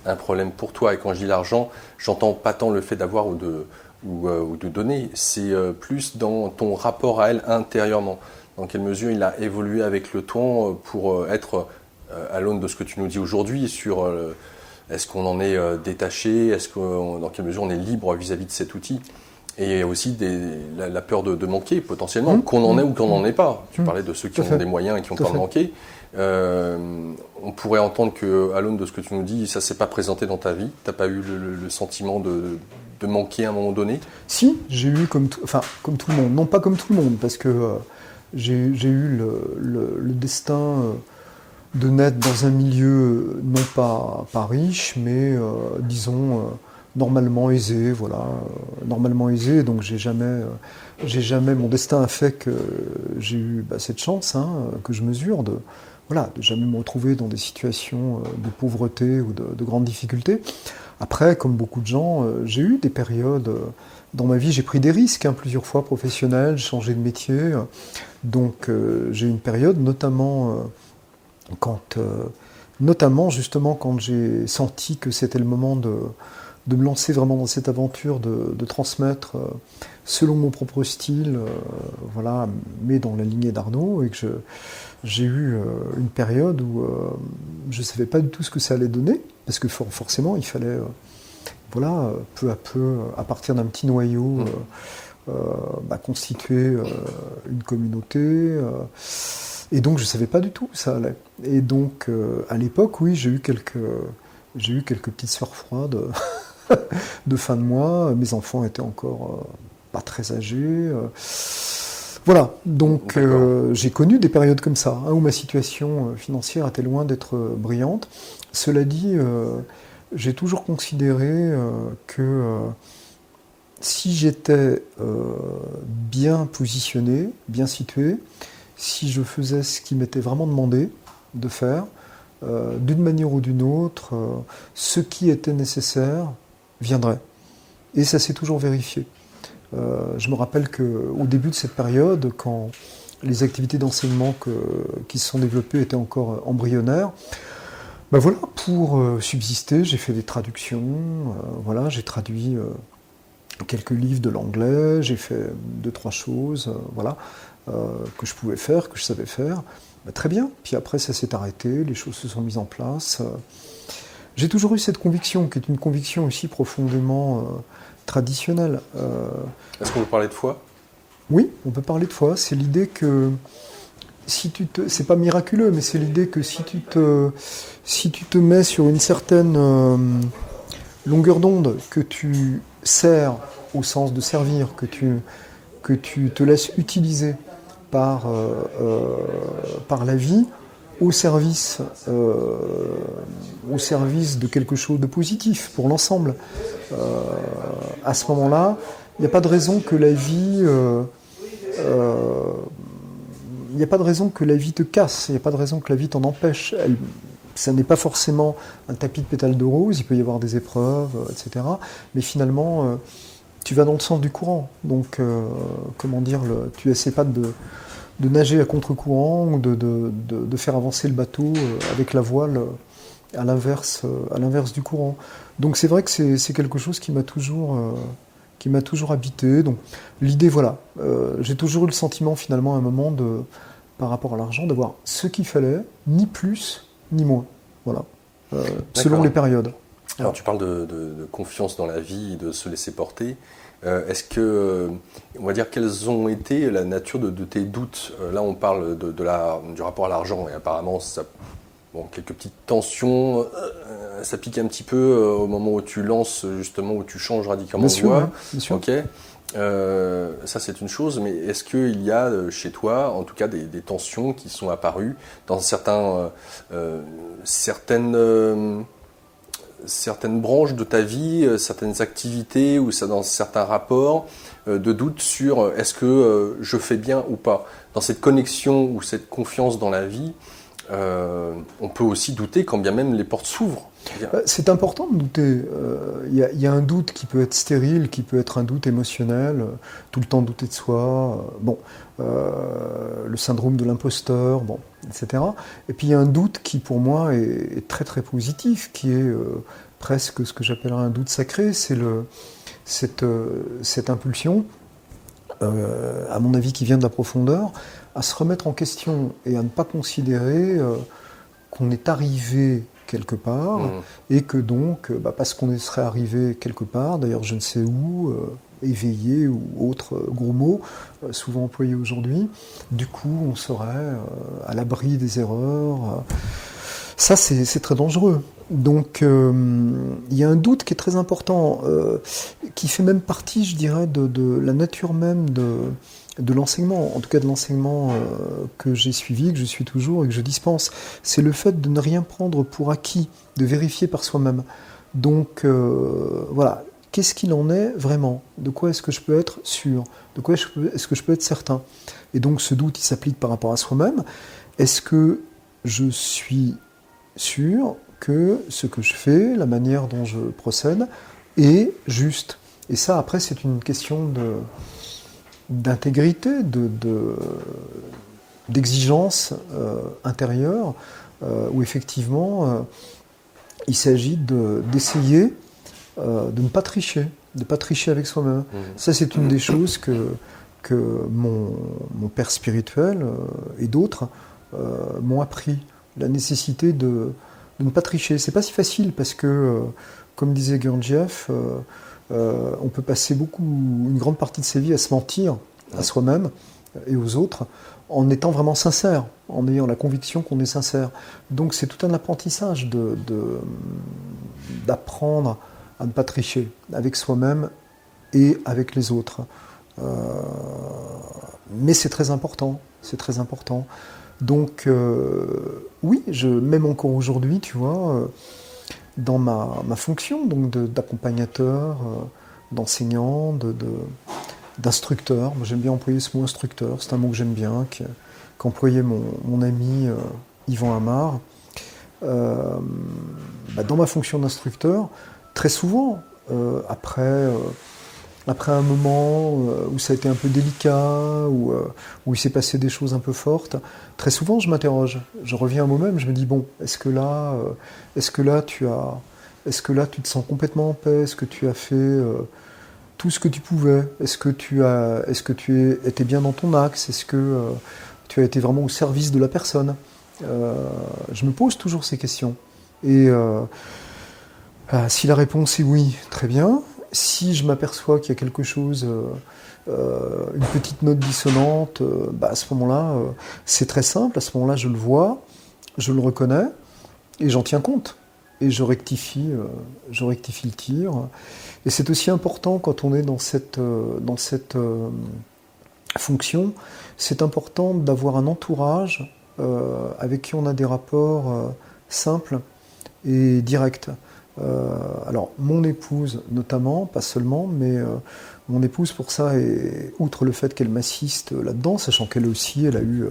un problème pour toi. Et quand je dis l'argent, j'entends pas tant le fait d'avoir ou de donner, c'est plus dans ton rapport à elle intérieurement. Dans quelle mesure il a évolué avec le temps pour être, à l'aune de ce que tu nous dis aujourd'hui, sur est-ce qu'on en est détaché, dans quelle mesure on est libre vis-à-vis de cet outil, et aussi la peur de manquer potentiellement, qu'on en ait ou qu'on n'en ait pas. Tu parlais de ceux qui ont des moyens et qui ont peur de manquer. On pourrait entendre qu'à l'aune de ce que tu nous dis, ça ne s'est pas présenté dans ta vie. Tu n'as pas eu le sentiment de manquer à un moment donné? Si, j'ai eu comme tout le monde. Non pas comme tout le monde, parce que j'ai eu le destin de naître dans un milieu non pas riche, mais disons normalement aisé, voilà, normalement aisé. Donc j'ai jamais, mon destin a fait que j'ai eu cette chance que je mesure de jamais me retrouver dans des situations de pauvreté ou de grandes difficultés. Après, comme beaucoup de gens, j'ai eu des périodes dans ma vie, j'ai pris des risques plusieurs fois professionnels, changé de métier. Donc j'ai eu une période, notamment justement quand j'ai senti que c'était le moment de me lancer vraiment dans cette aventure, de transmettre selon mon propre style, mais dans la lignée d'Arnaud, et que j'ai eu une période où je ne savais pas du tout ce que ça allait donner, parce que forcément il fallait peu à peu, à partir d'un petit noyau, constituer une communauté. Et donc je ne savais pas du tout où ça allait. Et donc à l'époque, oui, j'ai eu quelques petites sueurs froides de fin de mois. Mes enfants étaient encore pas très âgés. Voilà, donc j'ai connu des périodes comme ça, où ma situation financière était loin d'être brillante. Cela dit, j'ai toujours considéré que si j'étais bien positionné, bien situé, si je faisais ce qui m'était vraiment demandé de faire, d'une manière ou d'une autre, ce qui était nécessaire viendrait. Et ça s'est toujours vérifié. Je me rappelle qu'au début de cette période, quand les activités d'enseignement qui se sont développées étaient encore embryonnaires. Ben voilà, pour subsister, j'ai fait des traductions, voilà, j'ai traduit quelques livres de l'anglais, j'ai fait 2-3 choses, voilà, que je pouvais faire, que je savais faire. Ben, très bien, puis après ça s'est arrêté, les choses se sont mises en place. J'ai toujours eu cette conviction, qui est une conviction aussi profondément traditionnelle. Est-ce qu'on peut parler de foi ? Oui, on peut parler de foi. C'est l'idée que c'est pas miraculeux, mais c'est l'idée que si tu te mets sur une certaine longueur d'onde, que tu sers au sens de servir, que tu te laisses utiliser par la vie au service de quelque chose de positif pour l'ensemble. À ce moment-là, il n'y a pas de raison que la vie te casse, il n'y a pas de raison que la vie t'en empêche. Ça n'est pas forcément un tapis de pétales de rose, il peut y avoir des épreuves, etc. Mais finalement, tu vas dans le sens du courant. Donc, tu essaies pas de nager à contre-courant ou de faire avancer le bateau avec la voile à l'inverse du courant. Donc c'est vrai que c'est quelque chose qui m'a toujours habité. Donc l'idée, voilà, j'ai toujours eu le sentiment finalement à un moment par rapport à l'argent d'avoir ce qu'il fallait, ni plus ni moins, voilà, selon les périodes. Alors tu parles de confiance dans la vie, de se laisser porter. Est-ce que, on va dire, quelles ont été la nature de tes doutes ? Là, on parle du rapport à l'argent, et apparemment, quelques petites tensions, ça pique un petit peu au moment où tu lances, justement, où tu changes radicalement de voie. Bien sûr. Ok. Ça, c'est une chose, mais est-ce qu'il y a chez toi, en tout cas, des tensions qui sont apparues dans certaines branches de ta vie, certaines activités ou dans certains rapports de doute sur est-ce que je fais bien ou pas. Dans cette connexion ou cette confiance dans la vie, on peut aussi douter quand bien même les portes s'ouvrent. C'est important de douter. Il y a un doute qui peut être stérile, qui peut être un doute émotionnel, tout le temps douter de soi, le syndrome de l'imposteur, etc. Et puis il y a un doute qui pour moi est très très positif, qui est presque ce que j'appellerais un doute sacré, c'est cette impulsion, à mon avis qui vient de la profondeur, à se remettre en question et à ne pas considérer qu'on est arrivé quelque part, et que donc, parce qu'on serait arrivé quelque part, d'ailleurs je ne sais où, éveillé ou autre gros mot, souvent employé aujourd'hui, du coup on serait à l'abri des erreurs. Ça c'est très dangereux. Donc il y a un doute qui est très important, qui fait même partie, je dirais, de la nature même de l'enseignement, en tout cas de l'enseignement que j'ai suivi, que je suis toujours et que je dispense. C'est le fait de ne rien prendre pour acquis, de vérifier par soi-même. Donc voilà, qu'est-ce qu'il en est vraiment ? De quoi est-ce que je peux être sûr ? De quoi est-ce que je peux être certain ? Et donc ce doute, il s'applique par rapport à soi-même. Est-ce que je suis sûr que ce que je fais, la manière dont je procède, est juste ? Et ça, après, c'est une question d'intégrité, d'exigence intérieure, où effectivement il s'agit d'essayer de ne pas tricher, avec soi-même. Ça, c'est une des choses que mon père spirituel et d'autres m'ont appris, la nécessité de ne pas tricher. C'est pas si facile parce que, comme disait Gurdjieff, on peut passer une grande partie de sa vie à se mentir à soi-même et aux autres en étant vraiment sincère, en ayant la conviction qu'on est sincère. Donc c'est tout un apprentissage d'apprendre à ne pas tricher avec soi-même et avec les autres. Mais c'est très important, Donc oui, même encore aujourd'hui, tu vois, dans ma fonction donc d'accompagnateur, d'enseignant, d'instructeur. Moi, j'aime bien employer ce mot instructeur, c'est un mot que j'aime bien, qu'employait mon ami Yvan Amar. Dans ma fonction d'instructeur, très souvent, après après un moment où ça a été un peu délicat, où il s'est passé des choses un peu fortes, très souvent je m'interroge. Je reviens à moi-même, je me dis bon, est-ce que là tu te sens complètement en paix? Est-ce que tu as fait tout ce que tu pouvais? Est-ce que tu étais bien dans ton axe? Est-ce que tu as été vraiment au service de la personne? Je me pose toujours ces questions. Et si la réponse est oui, très bien. Si je m'aperçois qu'il y a quelque chose, une petite note dissonante, à ce moment-là, c'est très simple. À ce moment-là, je le vois, je le reconnais et j'en tiens compte. Et je rectifie le tir. Et c'est aussi important quand on est dans cette fonction, c'est important d'avoir un entourage avec qui on a des rapports simples et directs. Alors, mon épouse notamment, pas seulement, mais mon épouse pour ça, et outre le fait qu'elle m'assiste là-dedans, sachant qu'elle aussi, elle a eu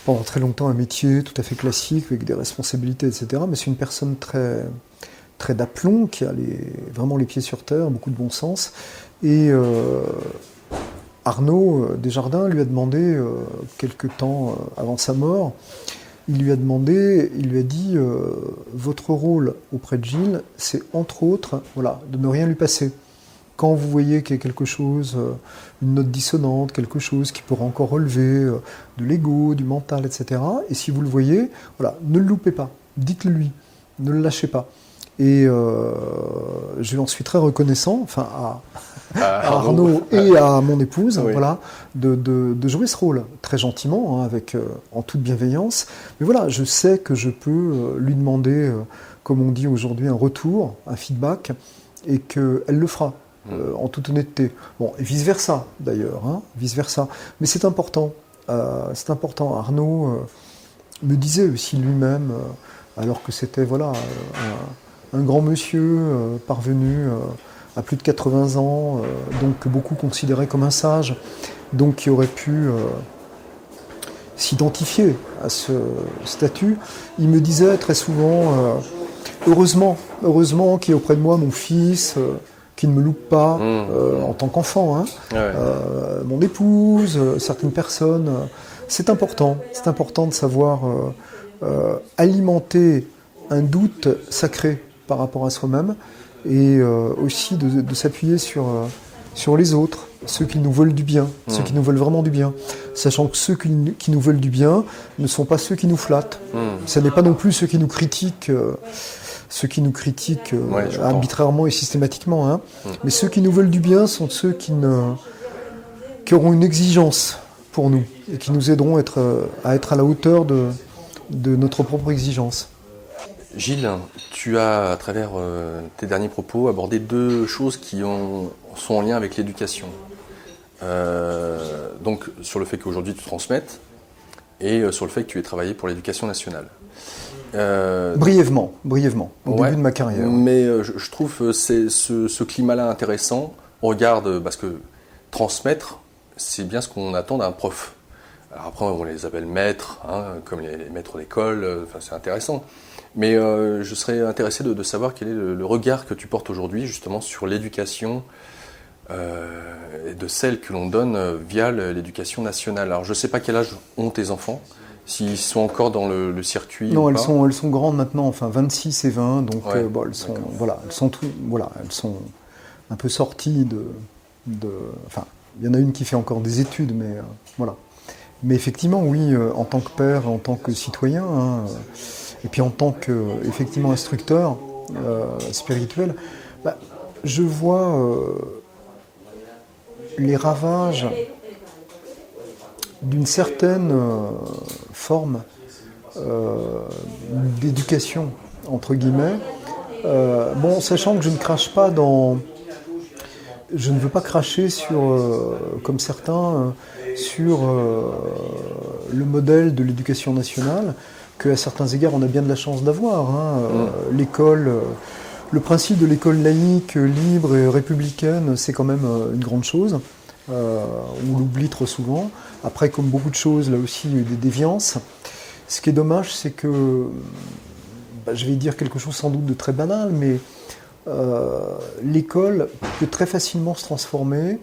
pendant très longtemps un métier tout à fait classique, avec des responsabilités, etc. Mais c'est une personne très, très d'aplomb, qui a vraiment les pieds sur terre, beaucoup de bon sens. Et Arnaud Desjardins lui a demandé, quelque temps avant sa mort, il lui a dit votre rôle auprès de Gilles, c'est entre autres de ne rien lui passer. Quand vous voyez qu'il y a quelque chose, une note dissonante, quelque chose qui pourra encore relever de l'ego, du mental, etc. Et si vous le voyez, ne le loupez pas, dites-le lui, ne le lâchez pas. Et je lui en suis très reconnaissant, à Arnaud et à mon épouse, oui. De jouer ce rôle très gentiment, en toute bienveillance. Mais je sais que je peux lui demander, comme on dit aujourd'hui, un retour, un feedback, et qu'elle le fera. En toute honnêteté. Bon, et vice-versa, d'ailleurs, vice-versa. Mais c'est important. Arnaud me disait aussi lui-même, alors que c'était un grand monsieur parvenu à plus de 80 ans, donc que beaucoup considéraient comme un sage, donc qui aurait pu s'identifier à ce statut. Il me disait très souvent, heureusement qu'il y a auprès de moi mon fils, qui ne me loupe pas en tant qu'enfant, mon épouse, certaines personnes. C'est important de savoir alimenter un doute sacré par rapport à soi-même et aussi de s'appuyer sur les autres, ceux qui nous veulent du bien, ceux qui nous veulent vraiment du bien, sachant que ceux qui nous veulent du bien ne sont pas ceux qui nous flattent. Ce n'est pas non plus ceux qui nous critiquent. Arbitrairement et systématiquement. Mais ceux qui nous veulent du bien sont ceux qui auront une exigence pour nous et qui nous aideront à être à la hauteur de notre propre exigence. Gilles, tu as, à travers tes derniers propos, abordé deux choses qui sont en lien avec l'éducation. Donc, sur le fait qu'aujourd'hui tu transmettes et sur le fait que tu aies travaillé pour l'éducation nationale. Brièvement, au début de ma carrière. Mais je trouve ce climat-là intéressant. On regarde, parce que transmettre, c'est bien ce qu'on attend d'un prof. Alors après, on les appelle maîtres, comme les maîtres d'école, c'est intéressant. Mais je serais intéressé de savoir quel est le regard que tu portes aujourd'hui, justement, sur l'éducation, et de celle que l'on donne via l'éducation nationale. Alors je ne sais pas quel âge ont tes enfants. S'ils sont encore dans le circuit. Non, elles sont grandes maintenant, 26 et 20, donc elles sont un peu sorties de. Il y en a une qui fait encore des études, mais voilà. Mais effectivement, oui, en tant que père, en tant que citoyen, et puis en tant que effectivement instructeur spirituel, je vois les ravages d'une certaine forme d'éducation, entre guillemets, sachant que je ne crache pas je ne veux pas cracher comme certains, sur le modèle de l'éducation nationale, qu'à certains égards on a bien de la chance d'avoir. L'école, le principe de l'école laïque, libre et républicaine, c'est quand même une grande chose. On l'oublie trop souvent. Après, comme beaucoup de choses, là aussi, il y a eu des déviances. Ce qui est dommage, c'est que, je vais dire quelque chose sans doute de très banal, mais l'école peut très facilement se transformer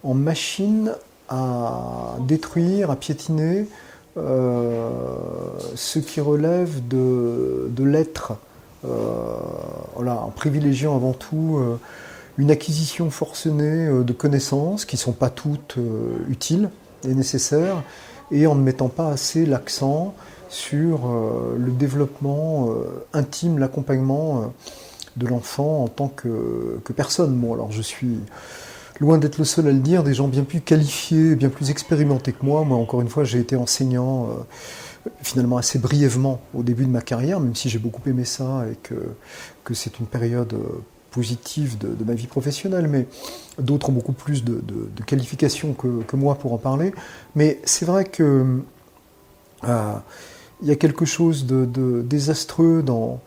en machine à détruire, à piétiner ce qui relève de l'être, en privilégiant avant tout une acquisition forcenée de connaissances qui ne sont pas toutes utiles et nécessaires, et en ne mettant pas assez l'accent sur le développement intime, l'accompagnement de l'enfant en tant que personne. Bon, alors je suis loin d'être le seul à le dire, des gens bien plus qualifiés, bien plus expérimentés que moi. Moi, encore une fois, j'ai été enseignant finalement assez brièvement au début de ma carrière, même si j'ai beaucoup aimé ça et que c'est une période positive de ma vie professionnelle, mais d'autres ont beaucoup plus de qualifications que moi pour en parler. Mais c'est vrai que il y a quelque chose de désastreux dans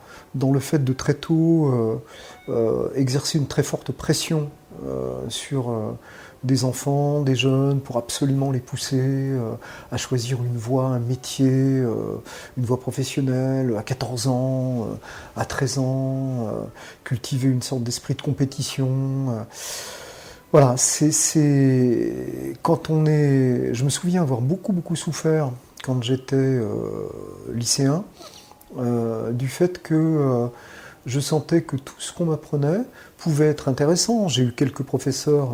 le fait de très tôt exercer une très forte pression sur des enfants, des jeunes, pour absolument les pousser à choisir une voie, un métier, une voie professionnelle, à 14 ans, à 13 ans, cultiver une sorte d'esprit de compétition. Voilà, quand on est... Je me souviens avoir beaucoup souffert quand j'étais lycéen, du fait que je sentais que tout ce qu'on m'apprenait pouvait être intéressant. J'ai eu quelques professeurs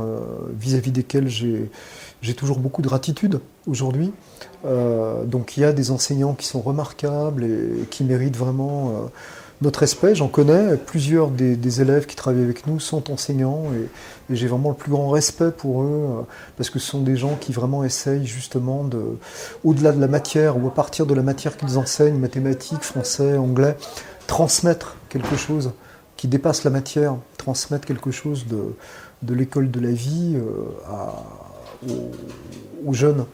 vis-à-vis desquels j'ai toujours beaucoup de gratitude aujourd'hui. Donc il y a des enseignants qui sont remarquables et qui méritent vraiment notre respect. J'en connais, plusieurs des élèves qui travaillent avec nous sont enseignants et j'ai vraiment le plus grand respect pour eux parce que ce sont des gens qui vraiment essayent justement au-delà de la matière ou à partir de la matière qu'ils enseignent, mathématiques, français, anglais, transmettre quelque chose qui dépasse la matière, transmettre quelque chose de l'école de la vie aux jeunes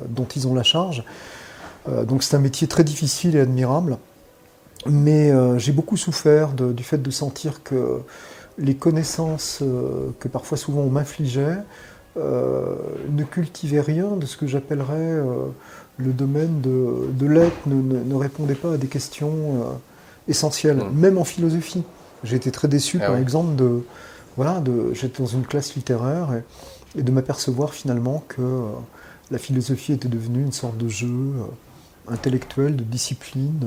dont ils ont la charge. Donc c'est un métier très difficile et admirable, mais j'ai beaucoup souffert du fait de sentir que les connaissances que parfois souvent on m'infligeait ne cultivaient rien de ce que j'appellerais le domaine de l'être, ne répondaient pas à des questions essentielles, même en philosophie. J'ai été très déçu, par exemple, j'étais dans une classe littéraire et de m'apercevoir finalement que la philosophie était devenue une sorte de jeu intellectuel, de discipline,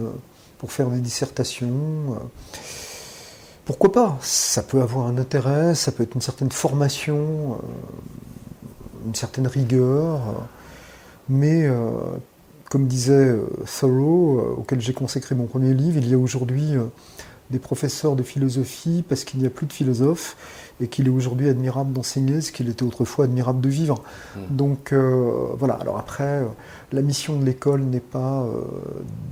pour faire des dissertations. Pourquoi pas? Ça peut avoir un intérêt, ça peut être une certaine formation, une certaine rigueur, mais comme disait Thoreau, auquel j'ai consacré mon premier livre, il y a aujourd'hui des professeurs de philosophie parce qu'il n'y a plus de philosophes et qu'il est aujourd'hui admirable d'enseigner ce qu'il était autrefois admirable de vivre. Donc voilà, alors après, la mission de l'école n'est pas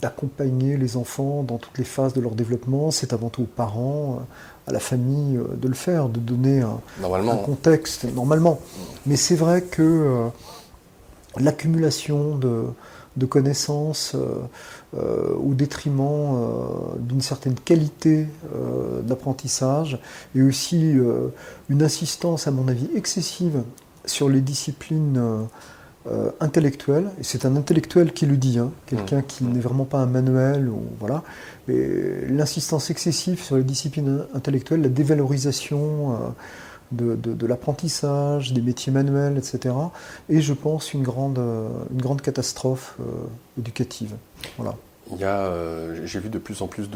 d'accompagner les enfants dans toutes les phases de leur développement, c'est avant tout aux parents, à la famille de le faire, de donner un contexte, normalement. Mais c'est vrai que l'accumulation de connaissances au détriment d'une certaine qualité d'apprentissage et aussi une insistance, à mon avis, excessive sur les disciplines intellectuelles. Et c'est un intellectuel qui le dit, quelqu'un qui n'est vraiment pas un manuel. Voilà. Mais l'insistance excessive sur les disciplines intellectuelles, la dévalorisation de l'apprentissage, des métiers manuels, etc. Et je pense une grande catastrophe éducative. Voilà. J'ai vu de plus en plus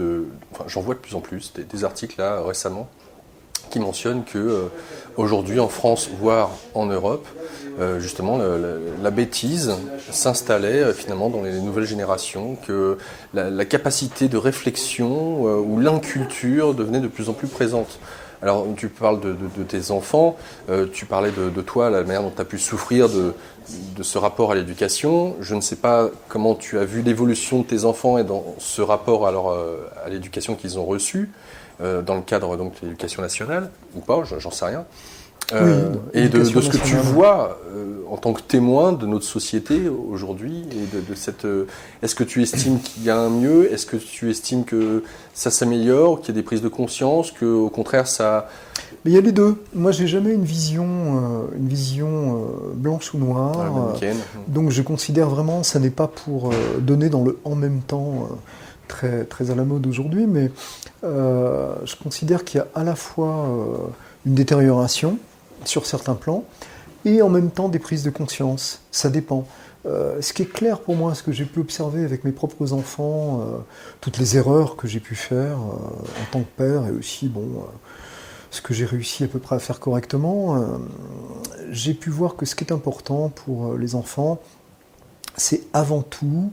j'en vois de plus en plus des articles là récemment qui mentionnent que aujourd'hui en France, voire en Europe, justement la bêtise s'installait finalement dans les nouvelles générations, que la capacité de réflexion ou l'inculture devenait de plus en plus présente. Alors, tu parles de tes enfants, tu parlais de toi, la manière dont tu as pu souffrir de ce rapport à l'éducation. Je ne sais pas comment tu as vu l'évolution de tes enfants et dans ce rapport à l'éducation qu'ils ont reçue, dans le cadre donc, de l'éducation nationale, ou pas, j'en sais rien. Et de ce que tu vois en tant que témoin de notre société aujourd'hui et de cette. Est-ce que tu estimes qu'il y a un mieux? Est-ce que tu estimes que ça s'améliore, qu'il y a des prises de conscience, que au contraire ça? Mais il y a les deux. Moi, j'ai jamais une vision blanche ou noire. Donc, je considère vraiment, ça n'est pas pour donner dans le en même temps très, très à la mode aujourd'hui, mais je considère qu'il y a à la fois une détérioration sur certains plans et en même temps des prises de conscience. Ça dépend. Ce qui est clair pour moi, ce que j'ai pu observer avec mes propres enfants, toutes les erreurs que j'ai pu faire en tant que père, et aussi ce que j'ai réussi à peu près à faire correctement, j'ai pu voir que ce qui est important pour les enfants, c'est avant tout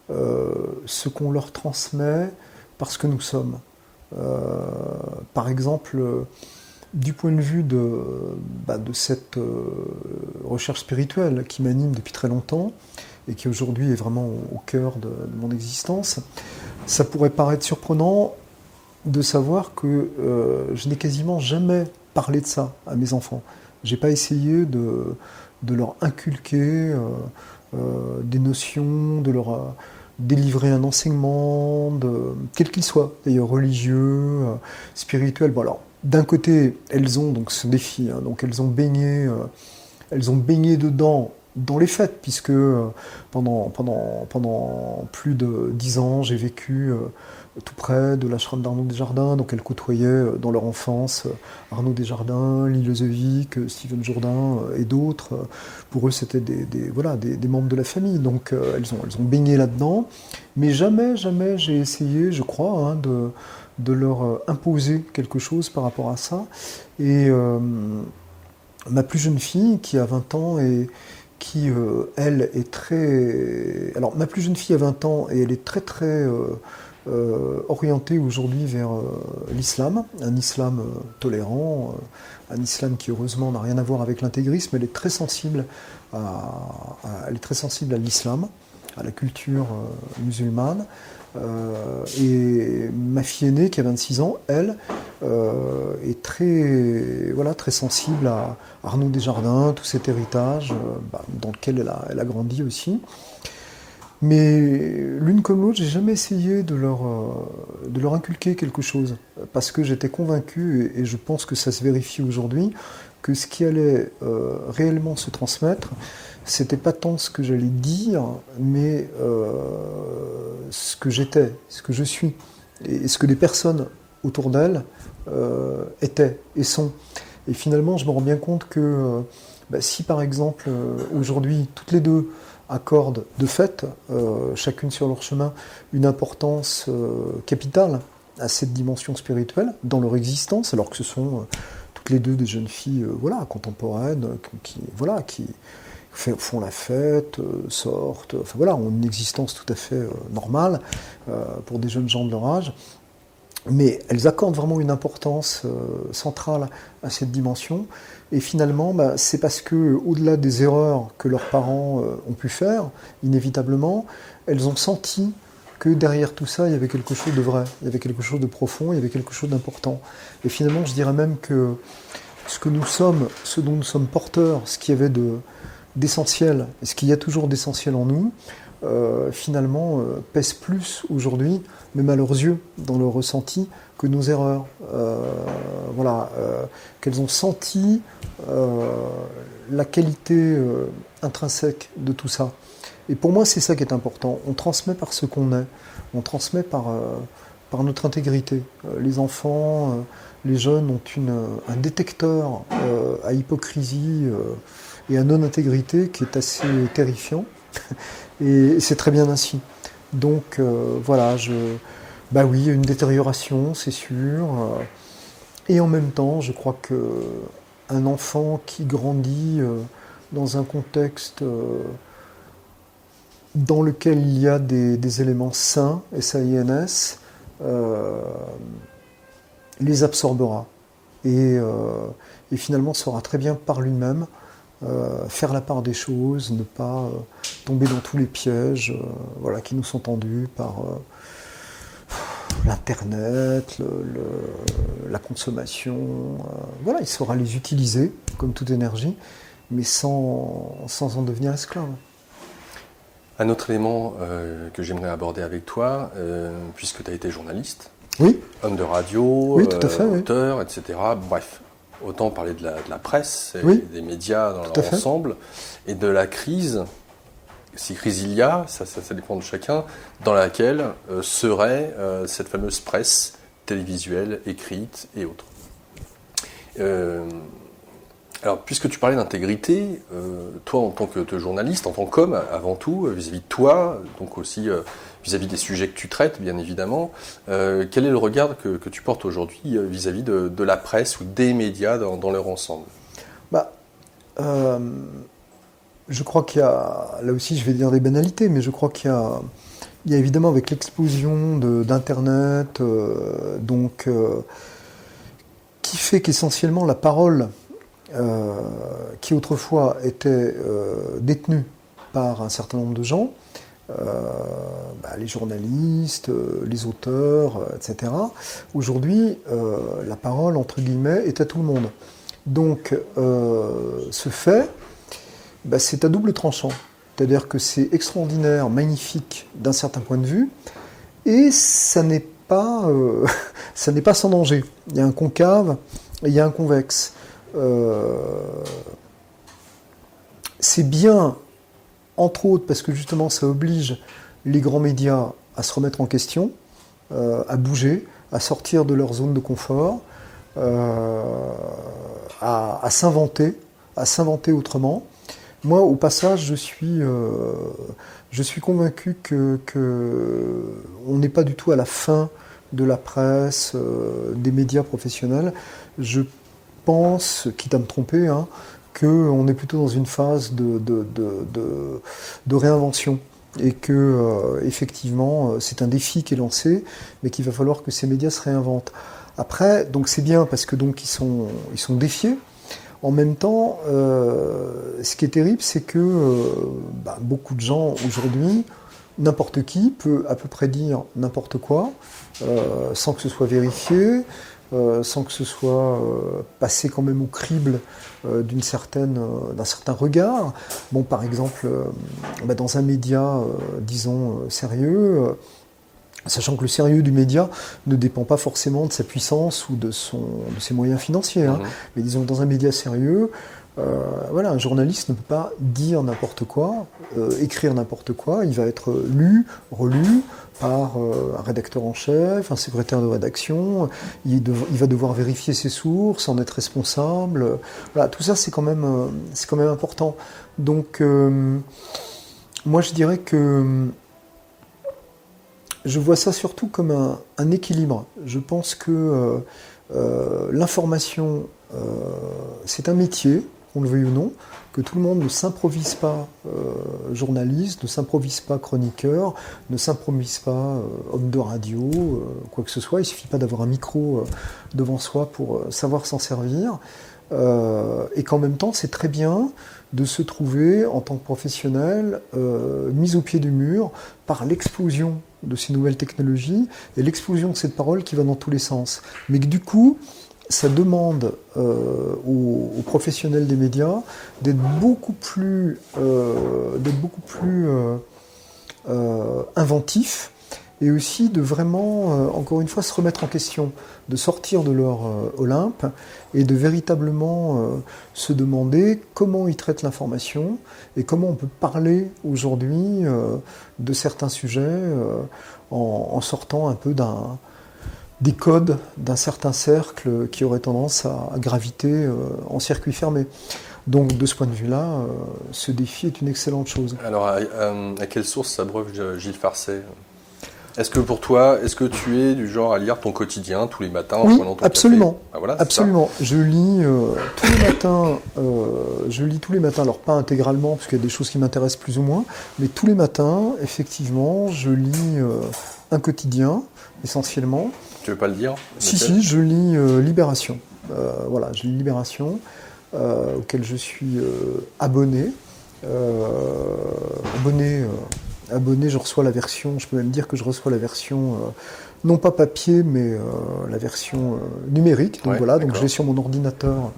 ce qu'on leur transmet parce que nous sommes. Par exemple, du point de vue de cette recherche spirituelle qui m'anime depuis très longtemps et qui aujourd'hui est vraiment au cœur de mon existence, ça pourrait paraître surprenant de savoir que je n'ai quasiment jamais parlé de ça à mes enfants. J'ai pas essayé de leur inculquer des notions, de leur délivrer un enseignement, quel qu'il soit, d'ailleurs religieux, spirituel. Bon, alors, d'un côté, elles ont donc ce défi, hein, donc elles ont baigné dedans dans les fêtes, puisque pendant plus de 10 ans, j'ai vécu tout près de l'ashram d'Arnaud Desjardins, donc elles côtoyaient dans leur enfance Arnaud Desjardins, Lee Lozovic, Stephen Jourdain et d'autres. Pour eux, c'était des membres de la famille, donc elles ont baigné là-dedans, mais jamais j'ai essayé, je crois, hein, de leur imposer quelque chose par rapport à ça. Et ma plus jeune fille, qui a 20 ans et qui, elle, est très... Alors, ma plus jeune fille a 20 ans et elle est très, très orientée aujourd'hui vers l'islam, un islam tolérant, un islam qui, heureusement, n'a rien à voir avec l'intégrisme. Elle est très sensible à l'islam, à la culture musulmane. Et ma fille aînée, qui a 26 ans, elle, est très sensible à Arnaud Desjardins, tout cet héritage dans lequel elle a grandi aussi. Mais l'une comme l'autre, j'ai jamais essayé de leur inculquer quelque chose, parce que j'étais convaincu, et je pense que ça se vérifie aujourd'hui, que ce qui allait réellement se transmettre, c'était pas tant ce que j'allais dire, mais ce que j'étais, ce que je suis, et ce que les personnes autour d'elles étaient et sont. Et finalement, je me rends bien compte que si par exemple, aujourd'hui, toutes les deux accordent de fait, chacune sur leur chemin, une importance capitale à cette dimension spirituelle dans leur existence, alors que ce sont toutes les deux des jeunes filles contemporaines qui font la fête, sortent, ont une existence tout à fait normale pour des jeunes gens de leur âge. Mais elles accordent vraiment une importance centrale à cette dimension. Et finalement, c'est parce que, au-delà des erreurs que leurs parents ont pu faire, inévitablement, elles ont senti que derrière tout ça, il y avait quelque chose de vrai, il y avait quelque chose de profond, il y avait quelque chose d'important. Et finalement, je dirais même que ce que nous sommes, ce dont nous sommes porteurs, ce qu'il y avait d'essentiel, et ce qu'il y a toujours d'essentiel en nous, finalement pèse plus aujourd'hui, même à leurs yeux, dans leur ressenti, que nos erreurs. Qu'elles ont senti la qualité intrinsèque de tout ça. Et pour moi, c'est ça qui est important. On transmet par ce qu'on est, on transmet par notre intégrité. Les enfants, les jeunes ont un détecteur à hypocrisie et à non-intégrité qui est assez terrifiant. Et c'est très bien ainsi. Donc oui, il y a une détérioration, c'est sûr. Et en même temps, je crois qu'un enfant qui grandit dans un contexte dans lequel il y a des éléments sains, S-A-I-N-S, les absorbera. Et finalement saura très bien par lui-même faire la part des choses, ne pas tomber dans tous les pièges qui nous sont tendus par l'Internet, la consommation. Il saura les utiliser comme toute énergie, mais sans en devenir esclave. Un autre élément que j'aimerais aborder avec toi, puisque tu as été journaliste, oui. Homme de radio, oui, tout à fait, auteur, etc. Bref. Autant parler de la presse et des médias dans leur ensemble, et de la crise crise il y a, ça dépend de chacun, dans laquelle serait cette fameuse presse télévisuelle, écrite et autres. Alors, puisque tu parlais d'intégrité, toi en tant que journaliste, en tant qu'homme avant tout, vis-à-vis de toi, donc aussi vis-à-vis des sujets que tu traites, bien évidemment, quel est le regard que tu portes aujourd'hui vis-à-vis de la presse ou des médias dans leur ensemble ? Je crois qu'il y a, là aussi je vais dire des banalités, mais je crois qu'il y a évidemment avec l'explosion d'Internet, qui fait qu'essentiellement la parole, qui autrefois était détenue par un certain nombre de gens, les journalistes, les auteurs, etc. Aujourd'hui, la parole, entre guillemets, est à tout le monde. Donc, ce fait, c'est à double tranchant. C'est-à-dire que c'est extraordinaire, magnifique d'un certain point de vue, et ça n'est pas sans danger. Il y a un concave et il y a un convexe. C'est bien, entre autres, parce que justement ça oblige les grands médias à se remettre en question, à bouger, à sortir de leur zone de confort, à s'inventer autrement. Moi, au passage, je suis convaincu que on n'est pas du tout à la fin de la presse, des médias professionnels. Je pense, quitte à me tromper, qu'on est plutôt dans une phase de réinvention. Et que, effectivement, c'est un défi qui est lancé, mais qu'il va falloir que ces médias se réinventent. Après, donc c'est bien parce que donc ils sont défiés. En même temps, ce qui est terrible, c'est que beaucoup de gens aujourd'hui, n'importe qui peut à peu près dire n'importe quoi, sans que ce soit vérifié, sans que ce soit passé quand même au crible d'un certain regard. Bon, par exemple, dans un média, disons, sérieux, sachant que le sérieux du média ne dépend pas forcément de sa puissance ou de ses moyens financiers. Mais disons que dans un média sérieux, un journaliste ne peut pas dire n'importe quoi, écrire n'importe quoi. Il va être lu, relu par un rédacteur en chef, un secrétaire de rédaction. Il va devoir vérifier ses sources, en être responsable. Voilà, tout ça, c'est quand même important. Donc, moi, je dirais que je vois ça surtout comme un équilibre. Je pense que l'information, c'est un métier, qu'on le veuille ou non, que tout le monde ne s'improvise pas journaliste, ne s'improvise pas chroniqueur, ne s'improvise pas homme de radio, quoi que ce soit. Il ne suffit pas d'avoir un micro devant soi pour savoir s'en servir. Et qu'en même temps, c'est très bien de se trouver en tant que professionnel mis au pied du mur par l'explosion de ces nouvelles technologies et l'explosion de cette parole qui va dans tous les sens. Mais que du coup, ça demande aux professionnels des médias d'être beaucoup plus inventifs et aussi de vraiment, encore une fois, se remettre en question, de sortir de leur Olympe et de véritablement se demander comment ils traitent l'information et comment on peut parler aujourd'hui de certains sujets en sortant un peu des codes d'un certain cercle qui aurait tendance à graviter en circuit fermé. Donc de ce point de vue-là, ce défi est une excellente chose. Alors à quelle source s'abreuve Gilles Farcet ? Est-ce que pour toi, tu es du genre à lire ton quotidien tous les matins en prenant ton absolument. café ? Ah, voilà, absolument. Je lis tous les matins. Alors pas intégralement, parce qu'il y a des choses qui m'intéressent plus ou moins, mais tous les matins, effectivement, je lis un quotidien, essentiellement. Tu veux pas le dire ? Si, je lis Libération. Je lis Libération, auquel je suis abonné. Abonné, je reçois la version, je peux même dire que je reçois la version, non pas papier, mais la version numérique. Donc donc je l'ai sur mon ordinateur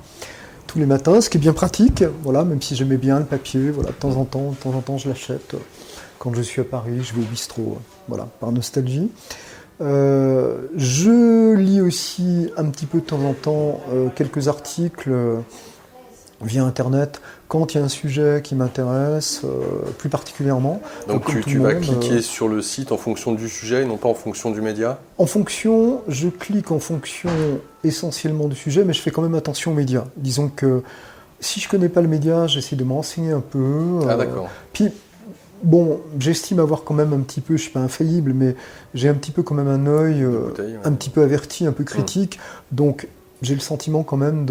tous les matins, ce qui est bien pratique, même si j'aimais bien le papier, de temps en temps je l'achète. Quand je suis à Paris, je vais au bistrot, par nostalgie. Je lis aussi un petit peu de temps en temps quelques articles via Internet quand il y a un sujet qui m'intéresse plus particulièrement. Donc tu vas cliquer sur le site en fonction du sujet et non pas en fonction du média? Je clique en fonction essentiellement du sujet, mais je fais quand même attention aux médias. Disons que si je connais pas le média, j'essaie de me renseigner un peu. Ah d'accord. Puis, bon, j'estime avoir quand même un petit peu, je suis pas infaillible, mais j'ai un petit peu quand même un œil un petit peu averti, un peu critique. Donc, j'ai le sentiment quand même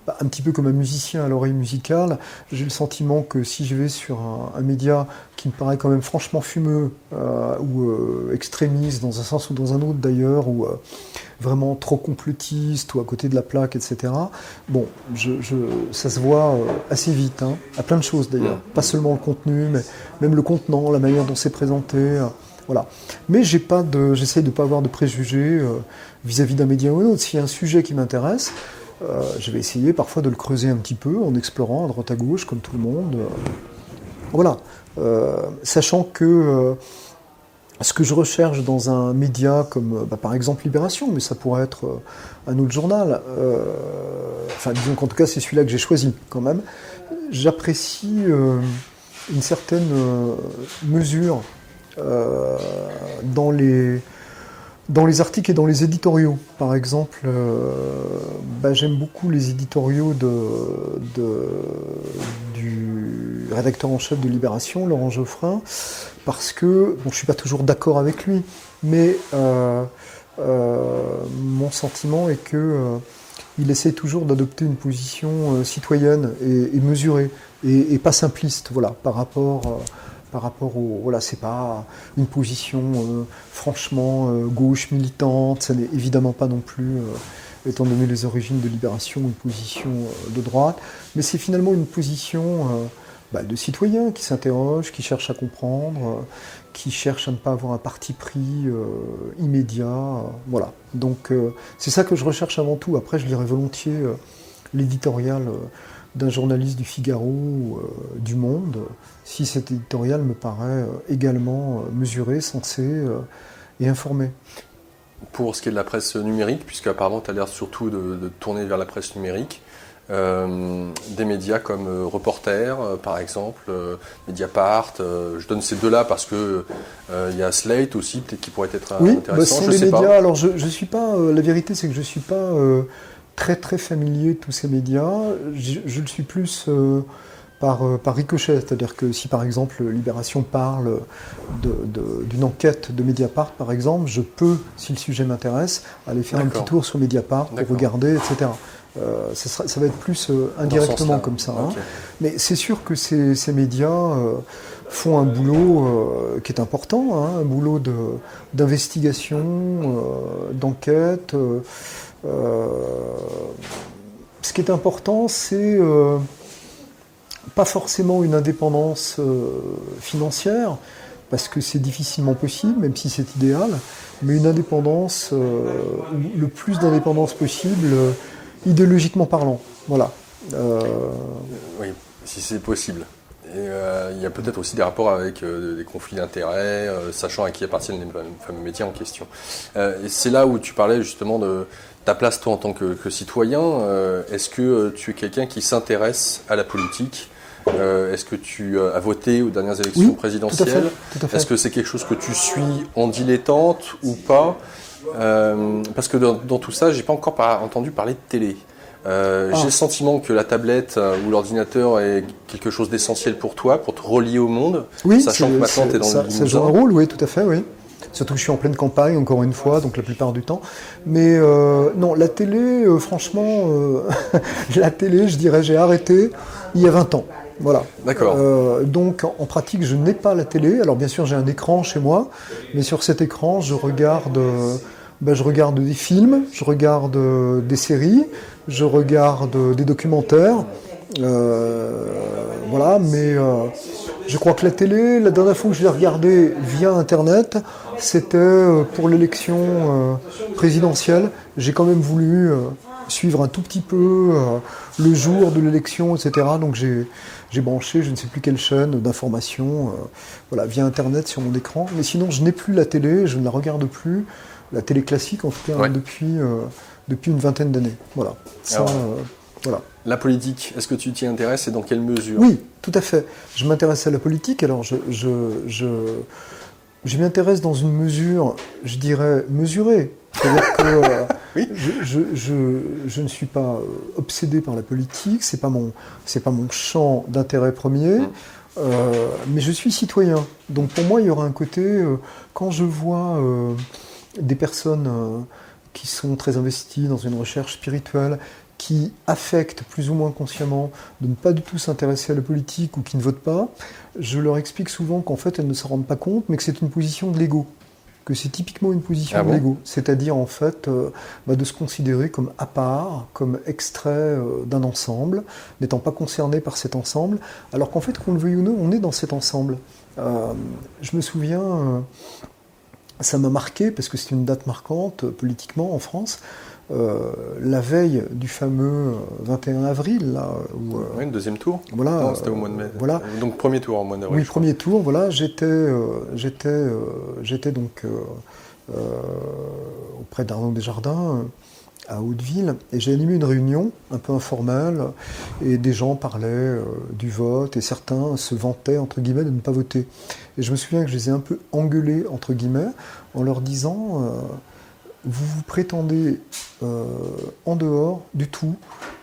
un petit peu comme un musicien à l'oreille musicale, j'ai le sentiment que si je vais sur un média qui me paraît quand même franchement fumeux, ou extrémiste dans un sens ou dans un autre d'ailleurs, ou vraiment trop complotiste ou à côté de la plaque, etc. Bon, ça se voit assez vite, hein, à plein de choses d'ailleurs. Pas seulement le contenu, mais même le contenant, la manière dont c'est présenté. Voilà. Mais j'essaie de ne pas avoir de préjugés vis-à-vis d'un média ou d'un autre. S'il y a un sujet qui m'intéresse, je vais essayer parfois de le creuser un petit peu en explorant à droite à gauche, comme tout le monde. Voilà. Sachant que ce que je recherche dans un média comme par exemple Libération, mais ça pourrait être un autre journal, enfin disons qu'en tout cas c'est celui-là que j'ai choisi quand même, j'apprécie une certaine mesure dans les articles et dans les éditoriaux. Par exemple, j'aime beaucoup les éditoriaux du rédacteur en chef de Libération, Laurent Geoffrin, parce que, bon, je ne suis pas toujours d'accord avec lui, mais mon sentiment est qu'il essaie toujours d'adopter une position citoyenne et mesurée, et pas simpliste, voilà, par rapport au... Voilà, c'est pas une position franchement gauche militante, ça n'est évidemment pas non plus, étant donné les origines de Libération, une position de droite, mais c'est finalement une position de citoyen qui s'interroge, qui cherche à comprendre, qui cherche à ne pas avoir un parti pris immédiat, voilà. Donc c'est ça que je recherche avant tout. Après, je lirai volontiers l'éditorial d'un journaliste du Figaro ou du Monde, si cet éditorial me paraît également mesuré, sensé et informé. Pour ce qui est de la presse numérique, puisque apparemment tu as l'air surtout de tourner vers la presse numérique, des médias comme Reporter, par exemple, Mediapart, je donne ces deux-là parce que il y a Slate aussi, peut-être qui pourrait être intéressant. Oui, ce sont des médias. Alors je suis pas. La vérité, c'est que je suis pas très très familier de tous ces médias. Je le suis plus par ricochet, c'est-à-dire que si par exemple Libération parle d'une enquête de Mediapart par exemple, je peux, si le sujet m'intéresse, aller faire un petit tour sur Mediapart pour regarder, etc. Ça va être plus indirectement comme ça. Hein. Okay. Mais c'est sûr que ces médias font un boulot qui est important, hein, un boulot d'investigation, d'enquête. Ce qui est important, c'est pas forcément une indépendance financière, parce que c'est difficilement possible, même si c'est idéal, mais une indépendance, le plus d'indépendance possible, idéologiquement parlant. Voilà. Oui, si c'est possible. Et il y a peut-être aussi des rapports avec des conflits d'intérêts, sachant à qui appartiennent les fameux métiers en question. Et c'est là où tu parlais justement de ta place, toi, en tant que citoyen. Est-ce que tu es quelqu'un qui s'intéresse à la politique ? Est-ce que tu as voté aux dernières élections présidentielles ? Tout à fait. Est-ce que c'est quelque chose que tu suis en dilettante ou pas ? Parce que dans tout ça, j'ai pas encore entendu parler de télé. J'ai le sentiment que la tablette ou l'ordinateur est quelque chose d'essentiel pour toi, pour te relier au monde, sachant que maintenant tu es dans le Limousin. Ça joue un rôle, oui, tout à fait, oui. Surtout que je suis en pleine campagne, encore une fois, donc la plupart du temps. Mais non, la télé, franchement, la télé, je dirais, j'ai arrêté il y a 20 ans. Voilà. D'accord. Donc, en pratique, je n'ai pas la télé. Alors, bien sûr, j'ai un écran chez moi, mais sur cet écran, je regarde des films, je regarde des séries, je regarde des documentaires. Voilà, mais je crois que la télé, la dernière fois que je l'ai regardée via Internet, c'était pour l'élection présidentielle. J'ai quand même voulu suivre un tout petit peu le jour de l'élection, etc. Donc j'ai branché je ne sais plus quelle chaîne d'information via Internet sur mon écran. Mais sinon, je n'ai plus la télé, je ne la regarde plus. La télé classique, en tout cas, depuis une vingtaine d'années. Voilà. Ça, voilà. La politique, est-ce que tu t'y intéresses et dans quelle mesure? Oui, tout à fait. Je m'intéresse à la politique, alors je m'y intéresse dans une mesure, je dirais, mesurée. C'est-à-dire que Oui. je ne suis pas obsédé par la politique, c'est pas mon champ d'intérêt premier, mais je suis citoyen. Donc pour moi, il y aura un côté, quand je vois des personnes qui sont très investies dans une recherche spirituelle, qui affectent plus ou moins consciemment de ne pas du tout s'intéresser à la politique ou qui ne votent pas, je leur explique souvent qu'en fait elles ne se rendent pas compte, mais que c'est une position de l'ego, que c'est typiquement une position de l'ego, c'est-à-dire en fait de se considérer comme à part, comme extrait d'un ensemble, n'étant pas concerné par cet ensemble, alors qu'en fait, qu'on le veuille ou non, on est dans cet ensemble. Je me souviens, ça m'a marqué parce que c'est une date marquante politiquement en France. La veille du fameux 21 avril, là, où, oui, le deuxième tour. Voilà, non, c'était au mois de mai. Voilà. Donc premier tour au mois d'avril. Oui, premier tour. Voilà, j'étais donc auprès d'Arnaud Desjardins à Hauteville et j'ai animé une réunion un peu informelle et des gens parlaient du vote et certains se vantaient entre guillemets de ne pas voter. Et je me souviens que je les ai un peu engueulés entre guillemets en leur disant vous vous prétendez en dehors du tout,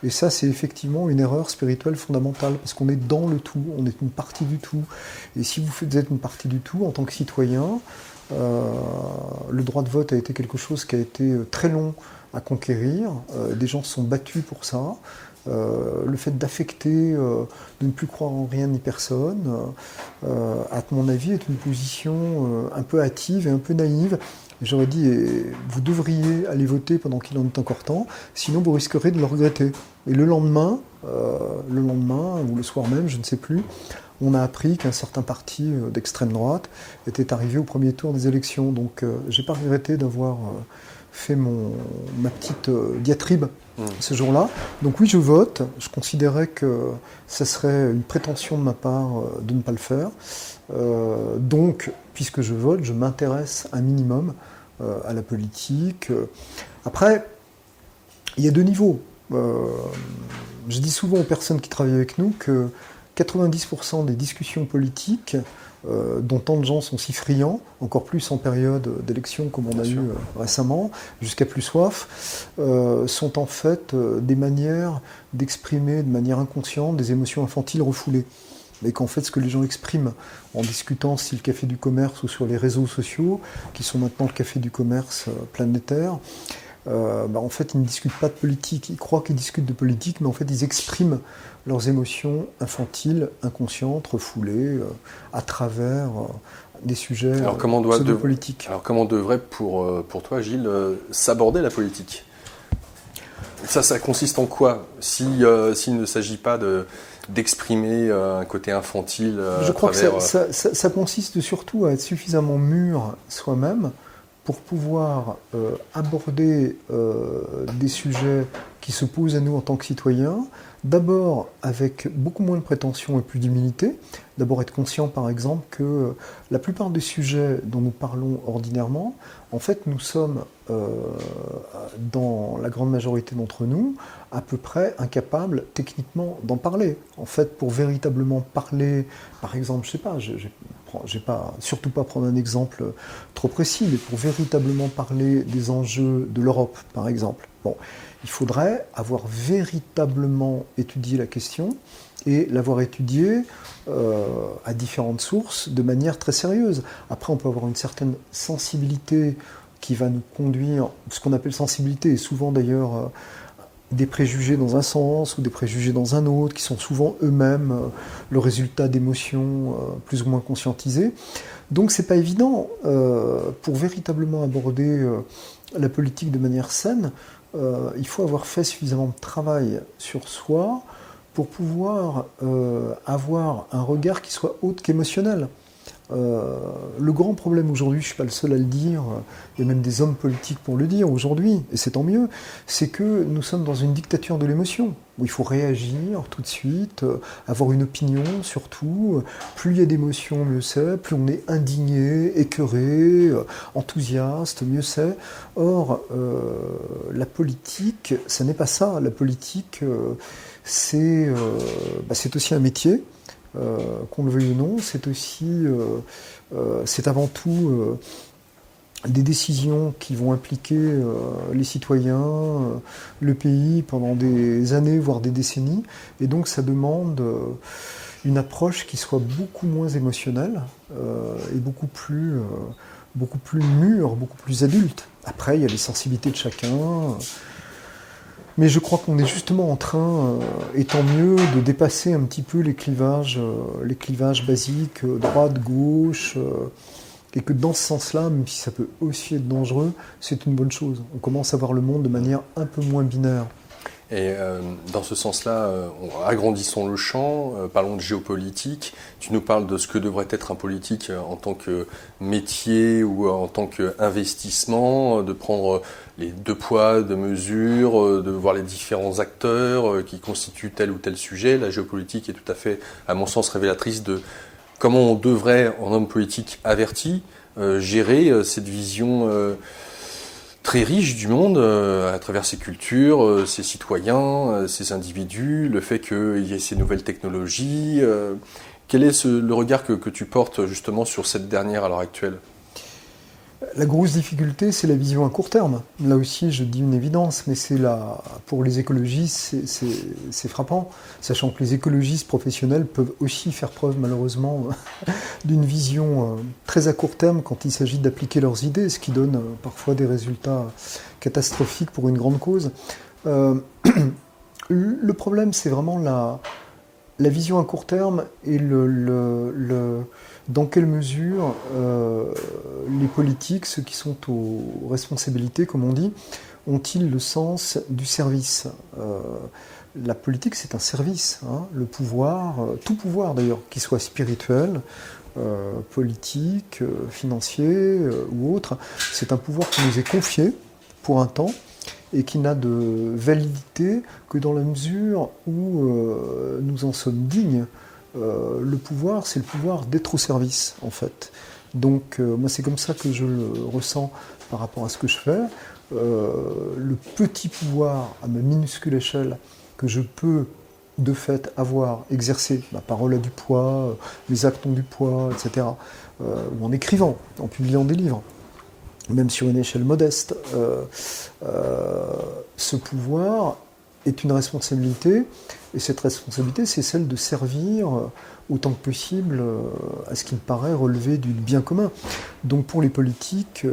et ça c'est effectivement une erreur spirituelle fondamentale, parce qu'on est dans le tout, on est une partie du tout, et si vous êtes une partie du tout, en tant que citoyen, le droit de vote a été quelque chose qui a été très long à conquérir, des gens se sont battus pour ça, le fait d'affecter, de ne plus croire en rien ni personne, à mon avis est une position un peu hâtive et un peu naïve. J'aurais dit, vous devriez aller voter pendant qu'il en est encore temps, sinon vous risquerez de le regretter. Et le lendemain, ou le soir même, je ne sais plus, on a appris qu'un certain parti d'extrême droite était arrivé au premier tour des élections. Donc j'ai pas regretté d'avoir fait ma petite diatribe ce jour-là. Donc oui, je vote. Je considérais que ça serait une prétention de ma part de ne pas le faire. Donc, puisque je vote, je m'intéresse un minimum à la politique. Après, il y a deux niveaux. Je dis souvent aux personnes qui travaillent avec nous que 90% des discussions politiques dont tant de gens sont si friands, encore plus en période d'élection comme on a eu récemment, jusqu'à plus soif, sont en fait des manières d'exprimer de manière inconsciente des émotions infantiles refoulées. Mais qu'en fait, ce que les gens expriment en discutant si le café du commerce ou sur les réseaux sociaux, qui sont maintenant le café du commerce planétaire, en fait, ils ne discutent pas de politique. Ils croient qu'ils discutent de politique, mais en fait, ils expriment leurs émotions infantiles, inconscientes, refoulées, à travers des sujets pseudo-politiques. Alors, comment devrait, pour toi, Gilles, s'aborder la politique ? Ça consiste en quoi s'il ne s'agit pas d'exprimer un côté infantile Je crois que ça consiste surtout à être suffisamment mûr soi-même pour pouvoir aborder des sujets qui se posent à nous en tant que citoyens, d'abord avec beaucoup moins de prétention et plus d'humilité, d'abord être conscient par exemple que la plupart des sujets dont nous parlons ordinairement, en fait nous sommes, dans la grande majorité d'entre nous, à peu près incapables techniquement d'en parler. En fait, pour véritablement parler, par exemple, je sais pas, je vais pas, surtout pas prendre un exemple trop précis, mais pour véritablement parler des enjeux de l'Europe, par exemple, il faudrait avoir véritablement étudié la question et l'avoir étudiée à différentes sources de manière très sérieuse. Après, on peut avoir une certaine sensibilité qui va nous conduire, ce qu'on appelle sensibilité, et souvent d'ailleurs des préjugés dans un sens ou des préjugés dans un autre, qui sont souvent eux-mêmes le résultat d'émotions plus ou moins conscientisées. Donc c'est pas évident, pour véritablement aborder la politique de manière saine, il faut avoir fait suffisamment de travail sur soi pour pouvoir avoir un regard qui soit autre qu'émotionnel. Le grand problème aujourd'hui, je ne suis pas le seul à le dire, il y a même des hommes politiques pour le dire aujourd'hui, et c'est tant mieux, c'est que nous sommes dans une dictature de l'émotion. où il faut réagir tout de suite, avoir une opinion surtout. Plus il y a d'émotions, mieux c'est. Plus on est indigné, écœuré, enthousiaste, mieux c'est. Or, la politique, ça n'est pas ça. La politique, c'est aussi un métier, qu'on le veuille ou non. C'est aussi, c'est avant tout des décisions qui vont impliquer les citoyens, le pays pendant des années, voire des décennies. Et donc ça demande une approche qui soit beaucoup moins émotionnelle et beaucoup plus mûre, beaucoup plus adulte. Après, il y a les sensibilités de chacun. Mais je crois qu'on est justement en train, et tant mieux, de dépasser un petit peu les clivages basiques, droite, gauche, et que dans ce sens-là, même si ça peut aussi être dangereux, c'est une bonne chose. On commence à voir le monde de manière un peu moins binaire. Et dans ce sens-là, agrandissons le champ, parlons de géopolitique. Tu nous parles de ce que devrait être un politique en tant que métier ou en tant qu'investissement, de prendre les deux poids, deux mesures, de voir les différents acteurs qui constituent tel ou tel sujet. La géopolitique est tout à fait, à mon sens, révélatrice de comment on devrait, en homme politique averti, gérer cette vision très riche du monde, à travers ses cultures, ses citoyens, ses individus, le fait qu'il y ait ces nouvelles technologies. Quel est le regard que tu portes justement sur cette dernière à l'heure actuelle ? La grosse difficulté, c'est la vision à court terme. Là aussi, je dis une évidence, mais pour les écologistes, c'est frappant, sachant que les écologistes professionnels peuvent aussi faire preuve, malheureusement, d'une vision très à court terme quand il s'agit d'appliquer leurs idées, ce qui donne parfois des résultats catastrophiques pour une grande cause. Le problème, c'est vraiment la vision à court terme et dans quelle mesure les politiques, ceux qui sont aux responsabilités, comme on dit, ont-ils le sens du service ? La politique, c'est un service. Le pouvoir, tout pouvoir d'ailleurs, qu'il soit spirituel, politique, financier ou autre, c'est un pouvoir qui nous est confié pour un temps et qui n'a de validité que dans la mesure où nous en sommes dignes. Le pouvoir, c'est le pouvoir d'être au service, en fait. Donc, moi, c'est comme ça que je le ressens par rapport à ce que je fais. Le petit pouvoir, à ma minuscule échelle, que je peux, de fait, exercer, ma parole a du poids, mes actes ont du poids, etc., ou en écrivant, en publiant des livres, même sur une échelle modeste, ce pouvoir est une responsabilité, et cette responsabilité, c'est celle de servir autant que possible à ce qui me paraît relever du bien commun. Donc pour les politiques,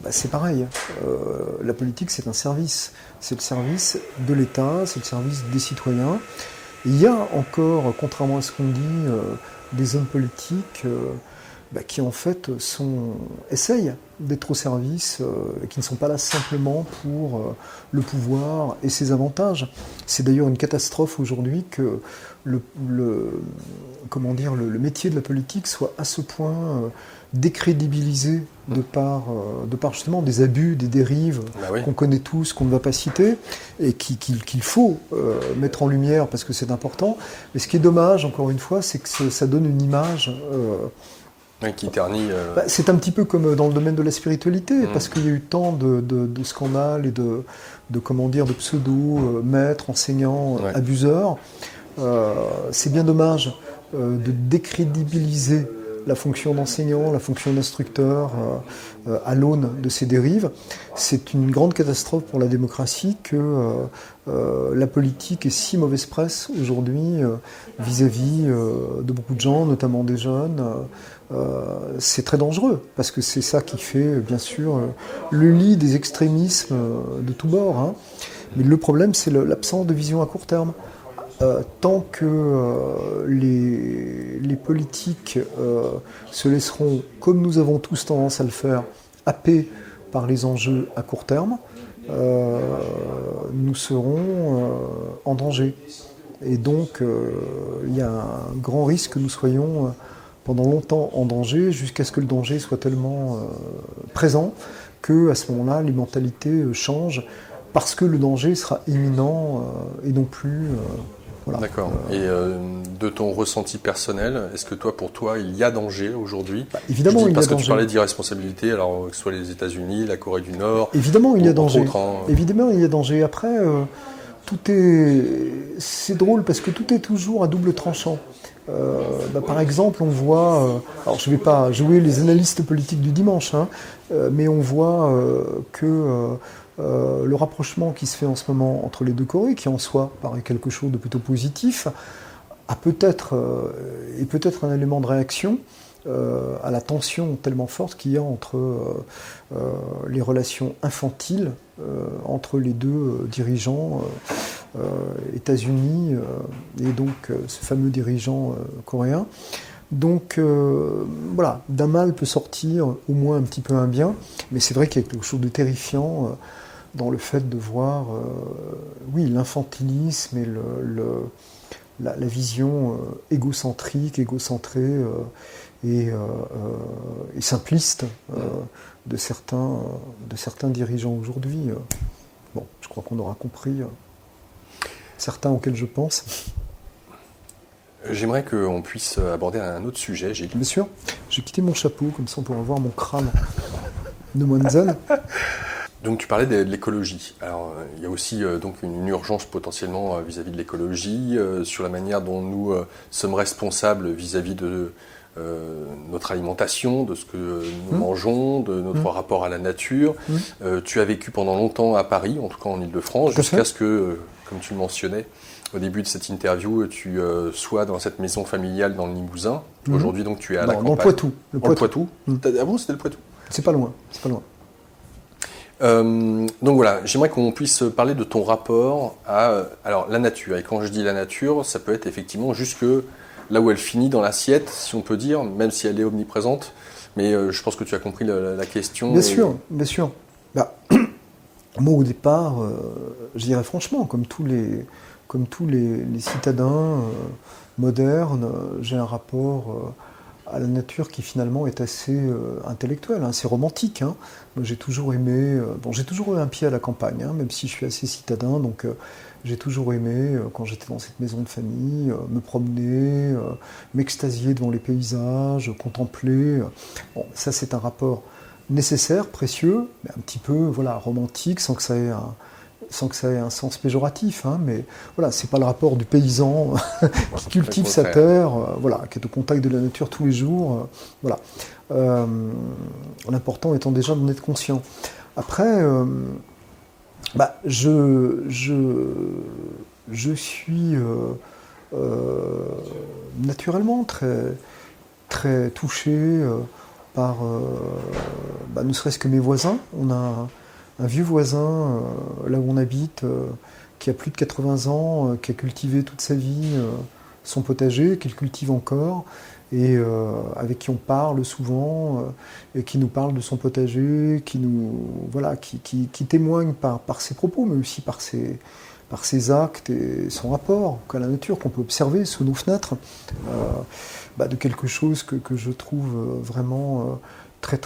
c'est pareil. La politique, c'est un service. C'est le service de l'État, c'est le service des citoyens. Il y a encore, contrairement à ce qu'on dit, des hommes politiques qui en fait essayent d'être au service, qui ne sont pas là simplement pour le pouvoir et ses avantages. C'est d'ailleurs une catastrophe aujourd'hui que le métier de la politique soit à ce point décrédibilisé de par justement des abus, des dérives qu'on connaît tous, qu'on ne va pas citer, et qu'il faut mettre en lumière parce que c'est important. Mais ce qui est dommage, encore une fois, c'est que ça donne une image qui ternit. C'est un petit peu comme dans le domaine de la spiritualité, parce qu'il y a eu tant de scandales et de pseudo-maîtres, enseignants, abuseurs. C'est bien dommage de décrédibiliser la fonction d'enseignant, la fonction d'instructeur à l'aune de ces dérives. C'est une grande catastrophe pour la démocratie que la politique ait si mauvaise presse aujourd'hui vis-à-vis de beaucoup de gens, notamment des jeunes. C'est très dangereux, parce que c'est ça qui fait, bien sûr, le lit des extrémismes de tous bords. Mais le problème, c'est l'absence de vision à court terme. Tant que les politiques se laisseront, comme nous avons tous tendance à le faire, happer par les enjeux à court terme, nous serons en danger. Et donc, il y a un grand risque que nous soyons pendant longtemps en danger, jusqu'à ce que le danger soit tellement présent qu'à ce moment-là, les mentalités changent. parce que le danger sera imminent et non plus... voilà. D'accord. Et de ton ressenti personnel, est-ce que pour toi, il y a danger aujourd'hui? Évidemment, il y a danger. Parce que tu parlais d'irresponsabilité, alors que ce soit les États-Unis, la Corée du Nord... Évidemment, il y a danger. Autres, hein. Évidemment, il y a danger. Après, c'est drôle parce que tout est toujours à double tranchant. Par exemple, on voit, alors je ne vais pas jouer les analystes politiques du dimanche, hein, mais on voit que le rapprochement qui se fait en ce moment entre les deux Corées, qui en soi paraît quelque chose de plutôt positif, est peut-être un élément de réaction à la tension tellement forte qu'il y a entre les relations infantiles entre les deux dirigeants États-Unis et donc ce fameux dirigeant coréen. Donc voilà, d'un mal peut sortir au moins un petit peu un bien, mais c'est vrai qu'il y a quelque chose de terrifiant dans le fait de voir oui, l'infantilisme et la vision égocentrée et simpliste de certains dirigeants aujourd'hui. Bon, je crois qu'on aura compris certains auxquels je pense. J'aimerais qu'on puisse aborder un autre sujet. Bien sûr, j'ai quitté mon chapeau, comme ça on pourra voir mon crâne de moine zen. Donc tu parlais de l'écologie. Alors il y a aussi donc une urgence potentiellement vis-à-vis de l'écologie, sur la manière dont nous sommes responsables vis-à-vis de notre alimentation, de ce que nous mangeons, de notre rapport à la nature. Tu as vécu pendant longtemps à Paris, en tout cas en Île-de-France, jusqu'à ce que, comme tu le mentionnais au début de cette interview, tu sois dans cette maison familiale dans le Limousin. Aujourd'hui donc tu es à la campagne. Dans le Poitou. Dans le Poitou. Ah bon, c'était le Poitou? C'est pas loin, c'est pas loin. Donc voilà, j'aimerais qu'on puisse parler de ton rapport à la nature. Et quand je dis la nature, ça peut être effectivement jusque là où elle finit dans l'assiette, si on peut dire, même si elle est omniprésente. Mais je pense que tu as compris la question. Bien sûr, bien sûr. Moi au départ, je dirais franchement, comme tous les citadins modernes, j'ai un rapport à la nature qui finalement est assez intellectuel, assez romantique. Hein. Moi, j'ai toujours aimé, j'ai toujours eu un pied à la campagne, hein, même si je suis assez citadin, donc j'ai toujours aimé, quand j'étais dans cette maison de famille, me promener, m'extasier devant les paysages, contempler. Bon, ça c'est un rapport nécessaire, précieux, mais un petit peu romantique, sans que ça ait un sens péjoratif, hein, mais voilà, c'est pas le rapport du paysan qui cultive sa terre, qui est au contact de la nature tous les jours, voilà. L'important étant déjà d'en être conscient. Après, je suis naturellement très touché par, ne serait-ce que mes voisins. On a un vieux voisin, là où on habite, qui a plus de 80 ans, qui a cultivé toute sa vie son potager, qu'il cultive encore, et avec qui on parle souvent, et qui nous parle de son potager, qui témoigne par ses propos, mais aussi par ses actes et son rapport à la nature qu'on peut observer sous nos fenêtres, de quelque chose que je trouve vraiment très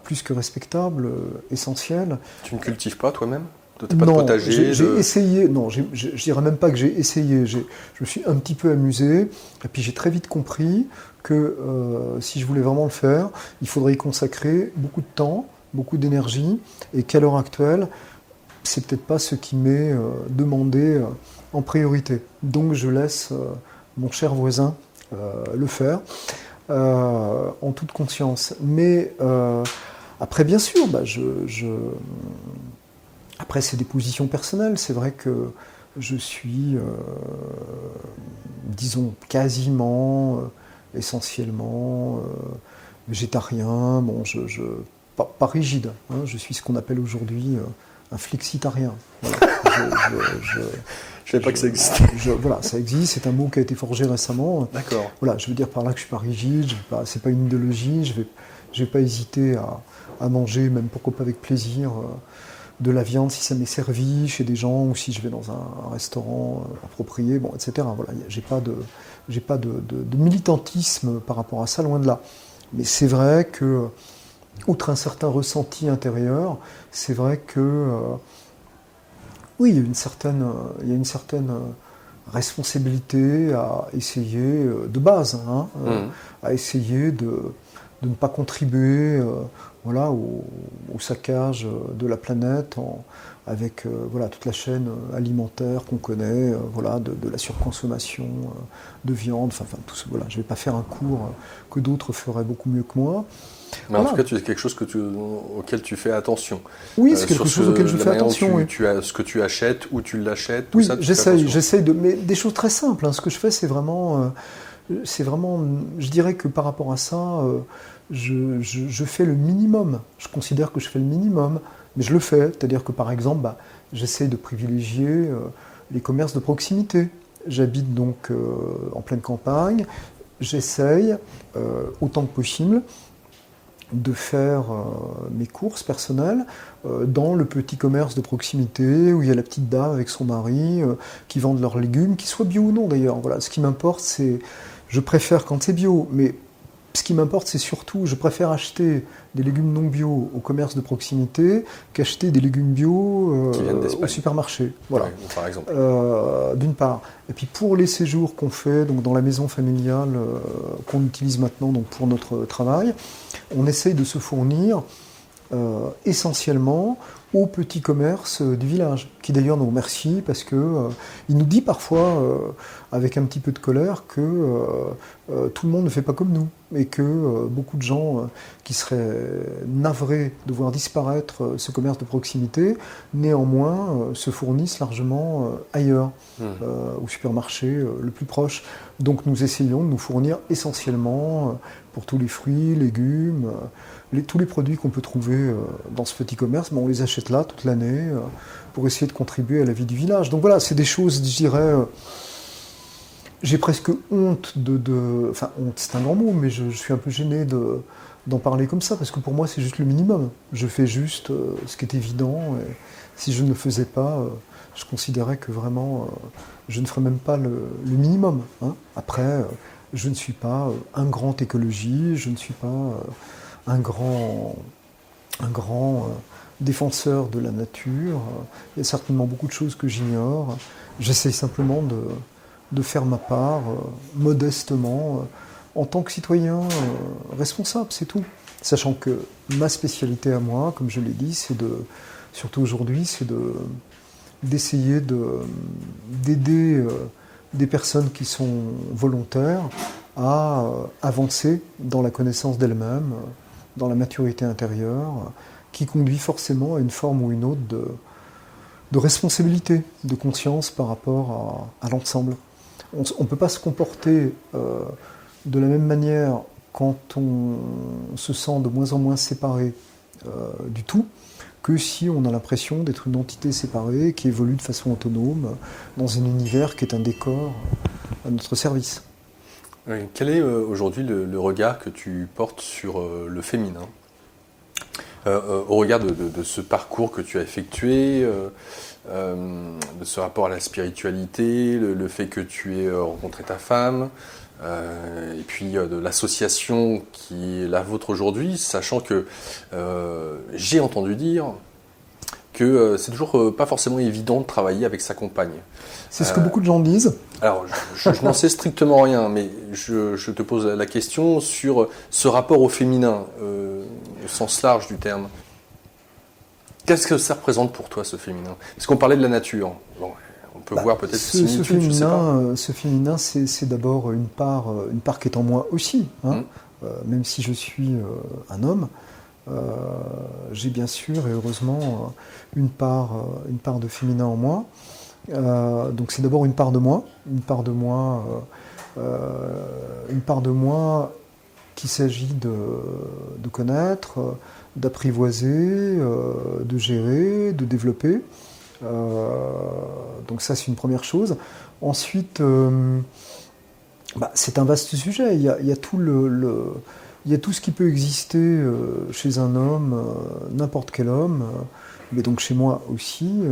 plus que respectable, essentiel. Tu ne cultives pas toi-même? T'as pas de potager? J'ai essayé, je dirais même pas que j'ai essayé, je me suis un petit peu amusé, et puis j'ai très vite compris que si je voulais vraiment le faire, il faudrait y consacrer beaucoup de temps, beaucoup d'énergie, et qu'à l'heure actuelle, c'est peut-être pas ce qui m'est demandé en priorité. Donc je laisse mon cher voisin le faire, en toute conscience. Mais après, bien sûr, après c'est des positions personnelles. C'est vrai que je suis, disons, quasiment, essentiellement végétarien. Bon, pas rigide. Hein, je suis ce qu'on appelle aujourd'hui un flexitarien. Voilà. Je savais pas que ça existait. Voilà, ça existe, c'est un mot qui a été forgé récemment. D'accord. Voilà, je veux dire par là que je suis pas rigide, c'est pas une idéologie, je vais pas hésiter à manger, même pourquoi pas avec plaisir, de la viande si ça m'est servi chez des gens ou si je vais dans un restaurant approprié, bon, etc. Voilà, j'ai pas de militantisme par rapport à ça, loin de là. Mais c'est vrai que outre un certain ressenti intérieur, c'est vrai que oui, il y a une certaine responsabilité à essayer de base, hein, à essayer de ne pas contribuer voilà, au saccage de la planète avec voilà, toute la chaîne alimentaire qu'on connaît, voilà, de la surconsommation de viande, enfin tout ça, voilà. Je ne vais pas faire un cours que d'autres feraient beaucoup mieux que moi. Mais voilà. en tout cas, c'est quelque chose auquel tu fais attention. Oui, c'est quelque chose auquel je fais attention. Oui. Ce que tu achètes, où tu l'achètes, tout oui, ça. J'essaye de, mais des choses très simples. Hein. Ce que je fais, c'est vraiment, je dirais que par rapport à ça, je fais le minimum. Je considère que je fais le minimum, mais je le fais. C'est-à-dire que par exemple, j'essaye de privilégier les commerces de proximité. J'habite donc en pleine campagne. J'essaye, autant que possible, de faire mes courses personnelles dans le petit commerce de proximité où il y a la petite dame avec son mari qui vendent leurs légumes, qu'ils soient bio ou non d'ailleurs. Voilà. Ce qui m'importe, c'est, je préfère quand c'est bio, mais ce qui m'importe, c'est surtout, je préfère acheter des légumes non bio au commerce de proximité qu'acheter des légumes bio au supermarché. Voilà. Ouais, par exemple. D'une part. Et puis pour les séjours qu'on fait donc dans la maison familiale qu'on utilise maintenant donc pour notre travail, on essaye de se fournir essentiellement au petit commerce du village, qui d'ailleurs nous remercie parce que il nous dit parfois, avec un petit peu de colère, que tout le monde ne fait pas comme nous, et que beaucoup de gens qui seraient navrés de voir disparaître ce commerce de proximité, néanmoins se fournissent largement ailleurs, au supermarché le plus proche. Donc nous essayons de nous fournir essentiellement pour tous les fruits, légumes, tous les produits qu'on peut trouver dans ce petit commerce, on les achète là toute l'année pour essayer de contribuer à la vie du village. Donc voilà, c'est des choses, je dirais, j'ai presque honte enfin honte c'est un grand mot, mais je suis un peu gêné d'en parler comme ça, parce que pour moi c'est juste le minimum. Je fais juste ce qui est évident, et si je ne le faisais pas, je considérais que vraiment je ne ferais même pas le minimum. Hein. Après, je ne suis pas un grand écologie, je ne suis pas un grand défenseur de la nature. Il y a certainement beaucoup de choses que j'ignore. J'essaye simplement de faire ma part modestement en tant que citoyen responsable, c'est tout. Sachant que ma spécialité à moi, comme je l'ai dit, c'est surtout aujourd'hui, c'est d'essayer d'aider des personnes qui sont volontaires à avancer dans la connaissance d'elles-mêmes, dans la maturité intérieure, qui conduit forcément à une forme ou une autre de responsabilité, de conscience par rapport à l'ensemble. On ne peut pas se comporter de la même manière quand on se sent de moins en moins séparé du tout, que si on a l'impression d'être une entité séparée qui évolue de façon autonome dans un univers qui est un décor à notre service. Quel est aujourd'hui le regard que tu portes sur le féminin au regard de ce parcours que tu as effectué, de ce rapport à la spiritualité, le fait que tu aies rencontré ta femme, et puis de l'association qui est la vôtre aujourd'hui, sachant que j'ai entendu dire que c'est toujours pas forcément évident de travailler avec sa compagne. C'est ce que beaucoup de gens disent. Alors, je n'en sais strictement rien, mais je te pose la question sur ce rapport au féminin, au sens large du terme. Qu'est-ce que ça représente pour toi, ce féminin? Parce qu'on parlait de la nature. Bon, on peut voir peut-être ce féminin, c'est d'abord une part qui est en moi aussi. Hein. Même si je suis un homme, j'ai bien sûr et heureusement une part de féminin en moi. Donc c'est d'abord une part de moi qu'il s'agit de connaître, d'apprivoiser, de gérer, de développer. Donc ça c'est une première chose. Ensuite, c'est un vaste sujet. Il y a tout il y a tout ce qui peut exister chez un homme, n'importe quel homme, mais donc chez moi aussi,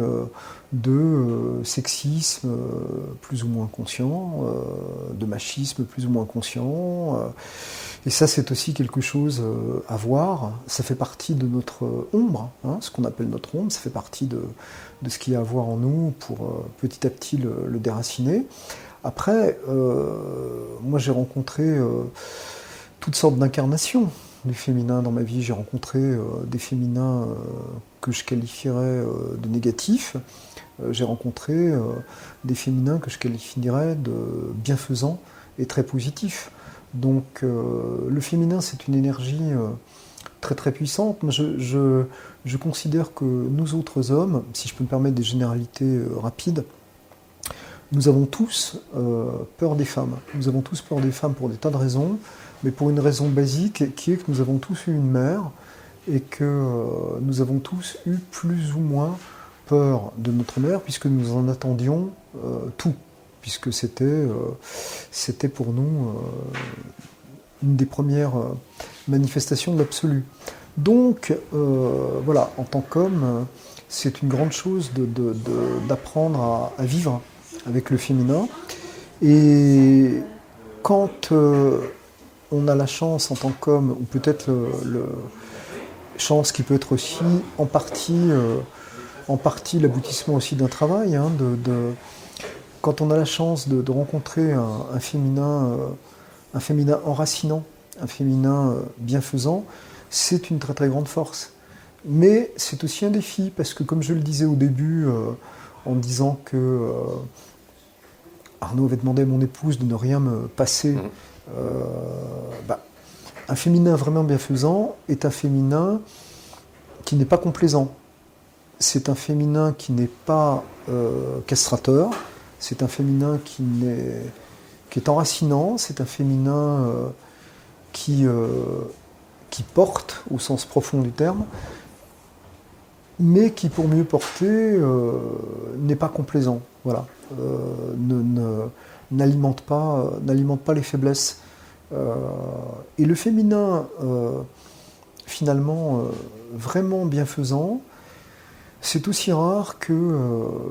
de sexisme plus ou moins conscient, de machisme plus ou moins conscient. Et ça, c'est aussi quelque chose à voir. Ça fait partie de notre ombre, hein, ce qu'on appelle notre ombre. Ça fait partie de ce qu'il y a à voir en nous pour petit à petit le déraciner. Après, moi, j'ai rencontré toutes sortes d'incarnations du féminin dans ma vie. J'ai rencontré des féminins que je qualifierais de négatifs. J'ai rencontré des féminins que je qualifierais de bienfaisants et très positifs. Donc le féminin, c'est une énergie très très puissante. Je considère que nous autres hommes, si je peux me permettre des généralités rapides, nous avons tous peur des femmes. Nous avons tous peur des femmes pour des tas de raisons, mais pour une raison basique qui est que nous avons tous eu une mère et que nous avons tous eu plus ou moins peur de notre mère puisque nous en attendions tout. Puisque c'était pour nous une des premières manifestations de l'absolu. Donc, voilà, en tant qu'homme, c'est une grande chose d'apprendre à vivre avec le féminin. Et quand on a la chance en tant qu'homme, ou peut-être chance qui peut être aussi en partie l'aboutissement aussi d'un travail, hein, quand on a la chance de rencontrer un féminin enracinant, un féminin bienfaisant, c'est une très très grande force. Mais c'est aussi un défi, parce que comme je le disais au début, en disant que Arnaud avait demandé à mon épouse de ne rien me passer, un féminin vraiment bienfaisant est un féminin qui n'est pas complaisant. C'est un féminin qui n'est pas castrateur. C'est un féminin qui est enracinant, c'est un féminin qui porte au sens profond du terme, mais qui, pour mieux porter, n'est pas complaisant. Voilà. N'alimente pas les faiblesses. Et le féminin, finalement, vraiment bienfaisant, c'est aussi rare que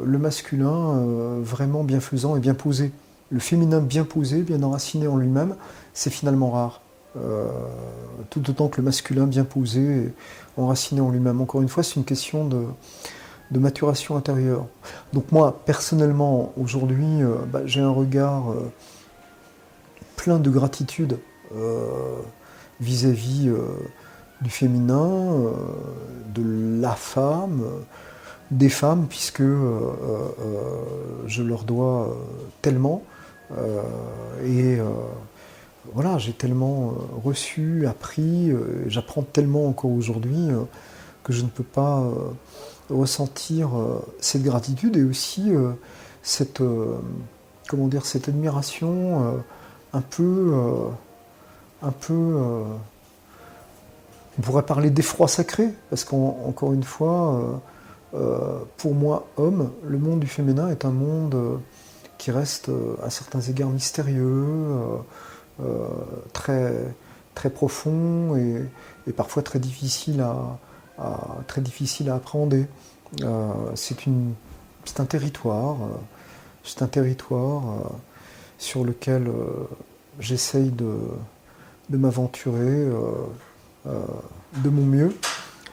le masculin vraiment bienfaisant et bien posé. Le féminin bien posé, bien enraciné en lui-même, c'est finalement rare. Tout autant que le masculin bien posé et enraciné en lui-même. Encore une fois, c'est une question de maturation intérieure. Donc moi, personnellement, aujourd'hui, j'ai un regard plein de gratitude vis-à-vis du féminin, de la femme, des femmes, puisque je leur dois tellement. Voilà, j'ai tellement reçu, appris, j'apprends tellement encore aujourd'hui que je ne peux pas ressentir cette gratitude et aussi cette admiration un peu on pourrait parler d'effroi sacré, parce qu'encore une fois, pour moi, homme, le monde du féminin est un monde qui reste à certains égards mystérieux, très, très profond et parfois très difficile à appréhender. C'est un territoire, sur lequel j'essaye de m'aventurer de mon mieux.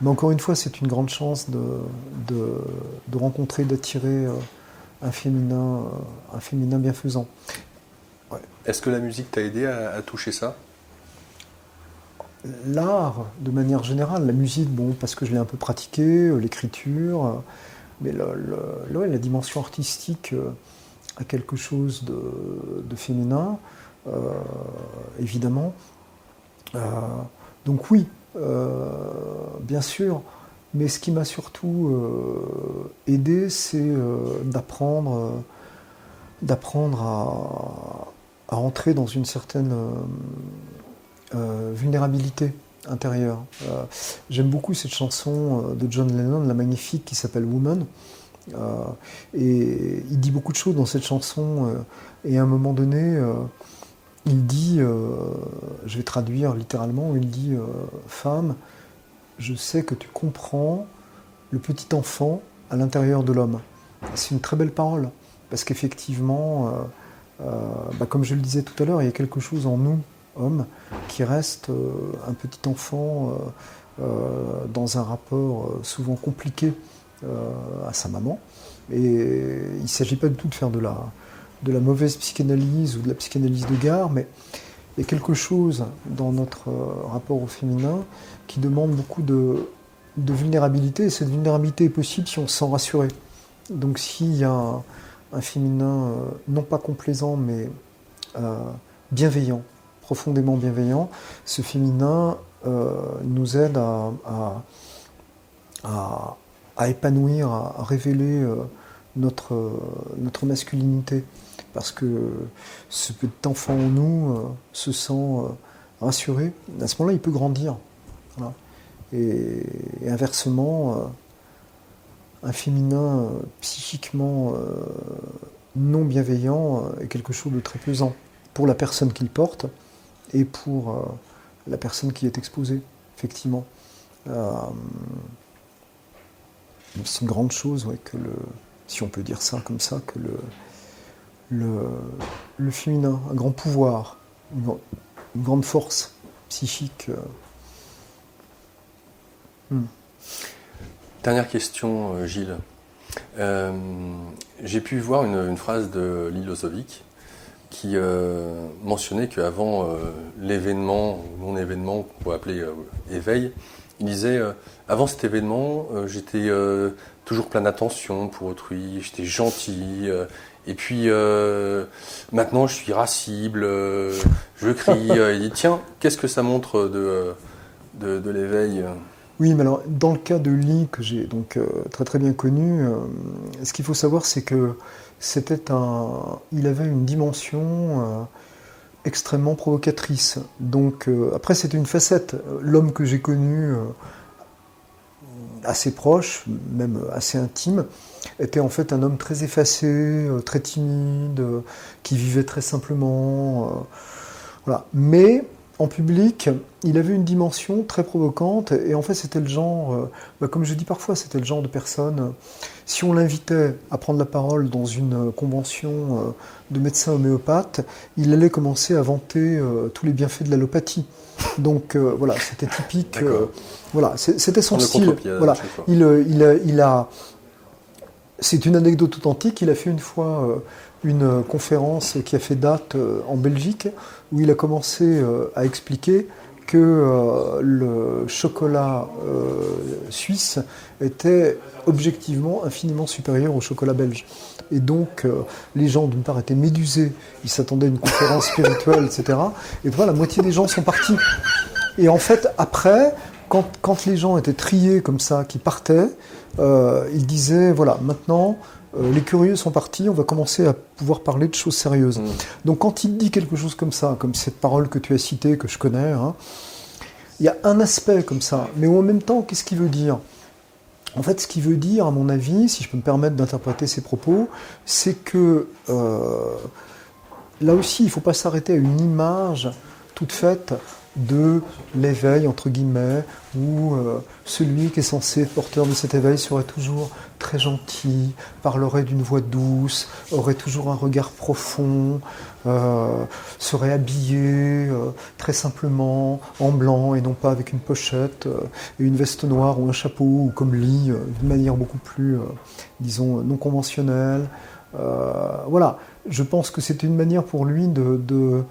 Mais encore une fois, c'est une grande chance de rencontrer, d'attirer un féminin bienfaisant. Ouais. Est-ce que la musique t'a aidé à toucher ça ? L'art, de manière générale, la musique, parce que je l'ai un peu pratiqué, l'écriture, mais la dimension artistique a quelque chose de féminin, évidemment. Donc oui, bien sûr, mais ce qui m'a surtout aidé, c'est d'apprendre à entrer dans une certaine vulnérabilité intérieure. J'aime beaucoup cette chanson de John Lennon, la magnifique, qui s'appelle Woman. Et il dit beaucoup de choses dans cette chanson, et à un moment donné, il dit, je vais traduire littéralement, il dit « Femme, je sais que tu comprends le petit enfant à l'intérieur de l'homme. C'est une très belle parole, parce qu'effectivement, comme je le disais tout à l'heure, il y a quelque chose en nous, hommes, qui reste un petit enfant dans un rapport souvent compliqué à sa maman. Et il ne s'agit pas du tout de faire de la mauvaise psychanalyse ou de la psychanalyse de gare, mais il y a quelque chose dans notre rapport au féminin qui demande beaucoup de vulnérabilité, et cette vulnérabilité est possible si on se sent rassuré. Donc s'il y a un féminin non pas complaisant, mais bienveillant, profondément bienveillant, ce féminin nous aide à épanouir, à révéler notre masculinité. Parce que ce petit enfant en nous se sent rassuré. À ce moment-là, il peut grandir. Voilà. Et inversement, un féminin psychiquement non bienveillant est quelque chose de très pesant pour la personne qu'il porte et pour la personne qui est exposée, effectivement. C'est une grande chose, ouais, si on peut dire ça comme ça, que le féminin, un grand pouvoir, une grande force psychique. Dernière question, Gilles. J'ai pu voir une phrase de Lilozovic qui mentionnait qu'avant l'événement, ou non-événement, qu'on pourrait appeler éveil, il disait avant cet événement, j'étais toujours plein d'attention pour autrui, j'étais gentil, et puis maintenant je suis irascible, je crie. Il dit tiens, qu'est-ce que ça montre de l'éveil? Oui, mais alors, dans le cas de Lee, que j'ai donc très très bien connu, ce qu'il faut savoir, c'est que il avait une dimension extrêmement provocatrice. Donc, après, c'était une facette. L'homme que j'ai connu, assez proche, même assez intime, était en fait un homme très effacé, très timide, qui vivait très simplement. Voilà. Mais en public, il avait une dimension très provocante, et en fait c'était le genre, comme je dis parfois, c'était le genre de personne, si on l'invitait à prendre la parole dans une convention de médecins homéopathes, il allait commencer à vanter tous les bienfaits de l'allopathie. Donc voilà, c'était typique, voilà, c'était son style. Voilà. C'est une anecdote authentique, il a fait une fois une conférence qui a fait date en Belgique, où il a commencé à expliquer que le chocolat suisse était objectivement infiniment supérieur au chocolat belge. Et donc, les gens, d'une part, étaient médusés, ils s'attendaient à une conférence spirituelle, etc. Et voilà, la moitié des gens sont partis. Et en fait, après, quand les gens étaient triés comme ça, qui partaient, ils disaient, voilà, maintenant, les curieux sont partis, on va commencer à pouvoir parler de choses sérieuses. Donc quand il dit quelque chose comme ça, comme cette parole que tu as citée, que je connais, hein, il y a un aspect comme ça, mais en même temps, qu'est-ce qu'il veut dire ? En fait, ce qu'il veut dire, à mon avis, si je peux me permettre d'interpréter ses propos, c'est que là aussi, il ne faut pas s'arrêter à une image toute faite de l'éveil, entre guillemets, où celui qui est censé être porteur de cet éveil serait toujours très gentil, parlerait d'une voix douce, aurait toujours un regard profond, serait habillé très simplement en blanc et non pas avec une pochette et une veste noire ou un chapeau, ou comme Lee, d'une manière beaucoup plus, disons, non conventionnelle. Voilà, je pense que c'était une manière pour lui de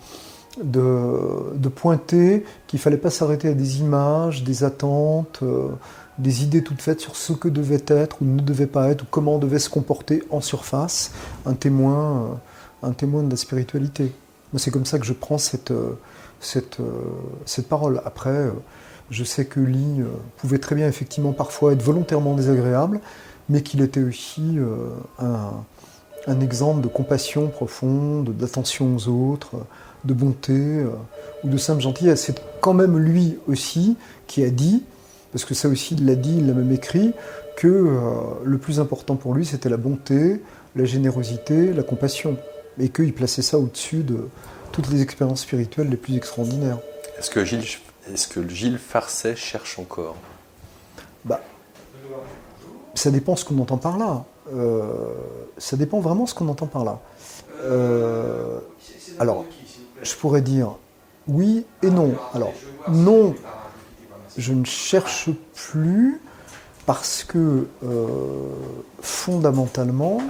pointer qu'il ne fallait pas s'arrêter à des images, des attentes, des idées toutes faites sur ce que devait être ou ne devait pas être, ou comment devait se comporter en surface un témoin de la spiritualité. Moi, c'est comme ça que je prends cette parole. Après, je sais que Lee pouvait très bien, effectivement, parfois être volontairement désagréable, mais qu'il était aussi un exemple de compassion profonde, d'attention aux autres, de bonté ou de simple gentillesse. C'est quand même lui aussi qui a dit, parce que ça aussi il l'a dit, il l'a même écrit, que le plus important pour lui c'était la bonté, la générosité, la compassion, et qu'il plaçait ça au-dessus de toutes les expériences spirituelles les plus extraordinaires. Est-ce que Gilles Farcet cherche encore ? Ça dépend ce qu'on entend par là. Ça dépend vraiment ce qu'on entend par là. Alors, je pourrais dire oui et non. Alors, non, je ne cherche plus parce que fondamentalement,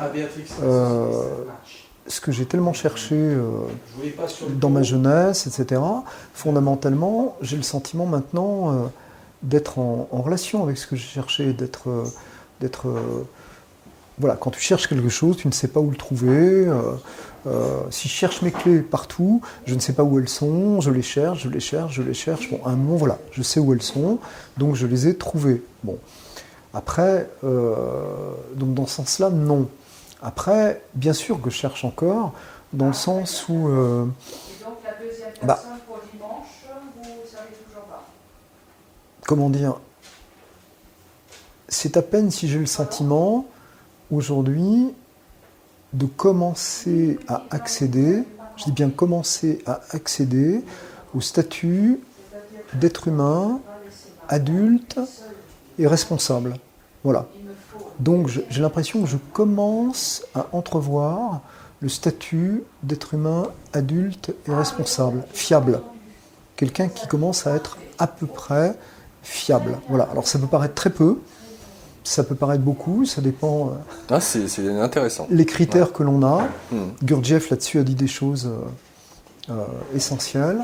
ce que j'ai tellement cherché dans ma jeunesse, etc., fondamentalement, j'ai le sentiment maintenant d'être en relation avec ce que j'ai cherché, d'être voilà, quand tu cherches quelque chose, tu ne sais pas où le trouver. Si je cherche mes clés partout, je ne sais pas où elles sont, je les cherche. Bon, à un moment, voilà, je sais où elles sont, donc je les ai trouvées. Bon. Après, donc dans ce sens-là, non. Après, bien sûr que je cherche encore, dans le sens où... Et donc la deuxième personne pour dimanche, vous ne savez toujours pas? Comment dire? C'est à peine si j'ai le sentiment, aujourd'hui, de commencer à accéder, je dis bien commencer à accéder au statut d'être humain, adulte et responsable. Voilà. Donc j'ai l'impression que je commence à entrevoir le statut d'être humain, adulte et responsable, fiable. Quelqu'un qui commence à être à peu près fiable. Voilà. Alors ça peut paraître très peu, ça peut paraître beaucoup, ça dépend. C'est intéressant. Les critères que l'on a. Gurdjieff là-dessus a dit des choses essentielles.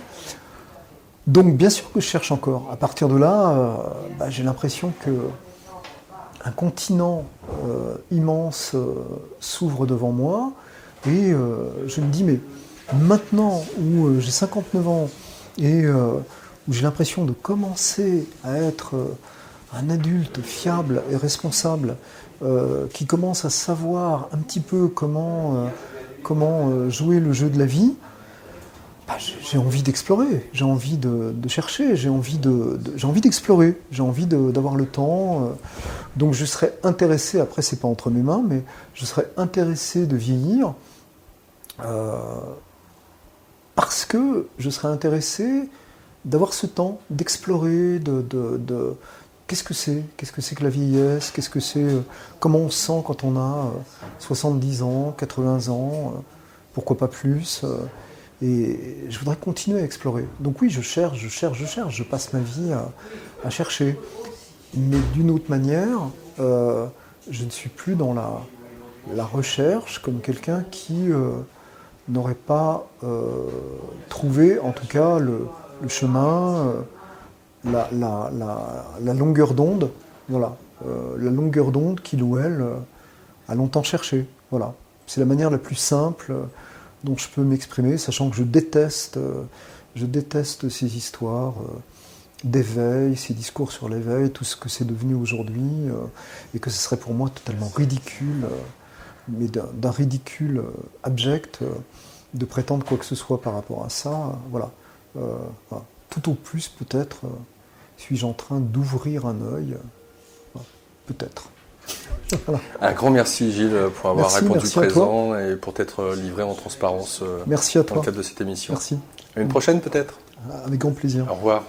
Donc bien sûr que je cherche encore. À partir de là, j'ai l'impression que un continent immense s'ouvre devant moi et je me dis mais maintenant où j'ai 59 ans et où j'ai l'impression de commencer à être un adulte fiable et responsable qui commence à savoir un petit peu comment jouer le jeu de la vie, j'ai envie d'explorer, j'ai envie de chercher, j'ai envie d'explorer, j'ai envie d'avoir le temps. Donc je serais intéressé, après c'est pas entre mes mains, mais je serais intéressé de vieillir parce que je serais intéressé d'avoir ce temps, d'explorer, qu'est-ce que c'est que la vieillesse, qu'est-ce que c'est, comment on se sent quand on a 70 ans, 80 ans, pourquoi pas plus. Et je voudrais continuer à explorer. Donc oui, je cherche, je passe ma vie à chercher. Mais d'une autre manière, je ne suis plus dans la recherche comme quelqu'un qui n'aurait pas trouvé, en tout cas, le chemin, la longueur d'onde, voilà, la longueur d'onde qu'il ou elle a longtemps cherché. Voilà. C'est la manière la plus simple dont je peux m'exprimer, sachant que je déteste ces histoires d'éveil, ces discours sur l'éveil, tout ce que c'est devenu aujourd'hui, et que ce serait pour moi totalement ridicule, mais d'un ridicule abject, de prétendre quoi que ce soit par rapport à ça. Voilà. Voilà. Tout au plus, peut-être, suis-je en train d'ouvrir un œil, peut-être. Voilà. Un grand merci Gilles pour avoir répondu merci présent et pour t'être livré en transparence merci à dans le cadre de cette émission. Merci. À une prochaine peut-être. Avec grand plaisir. Au revoir.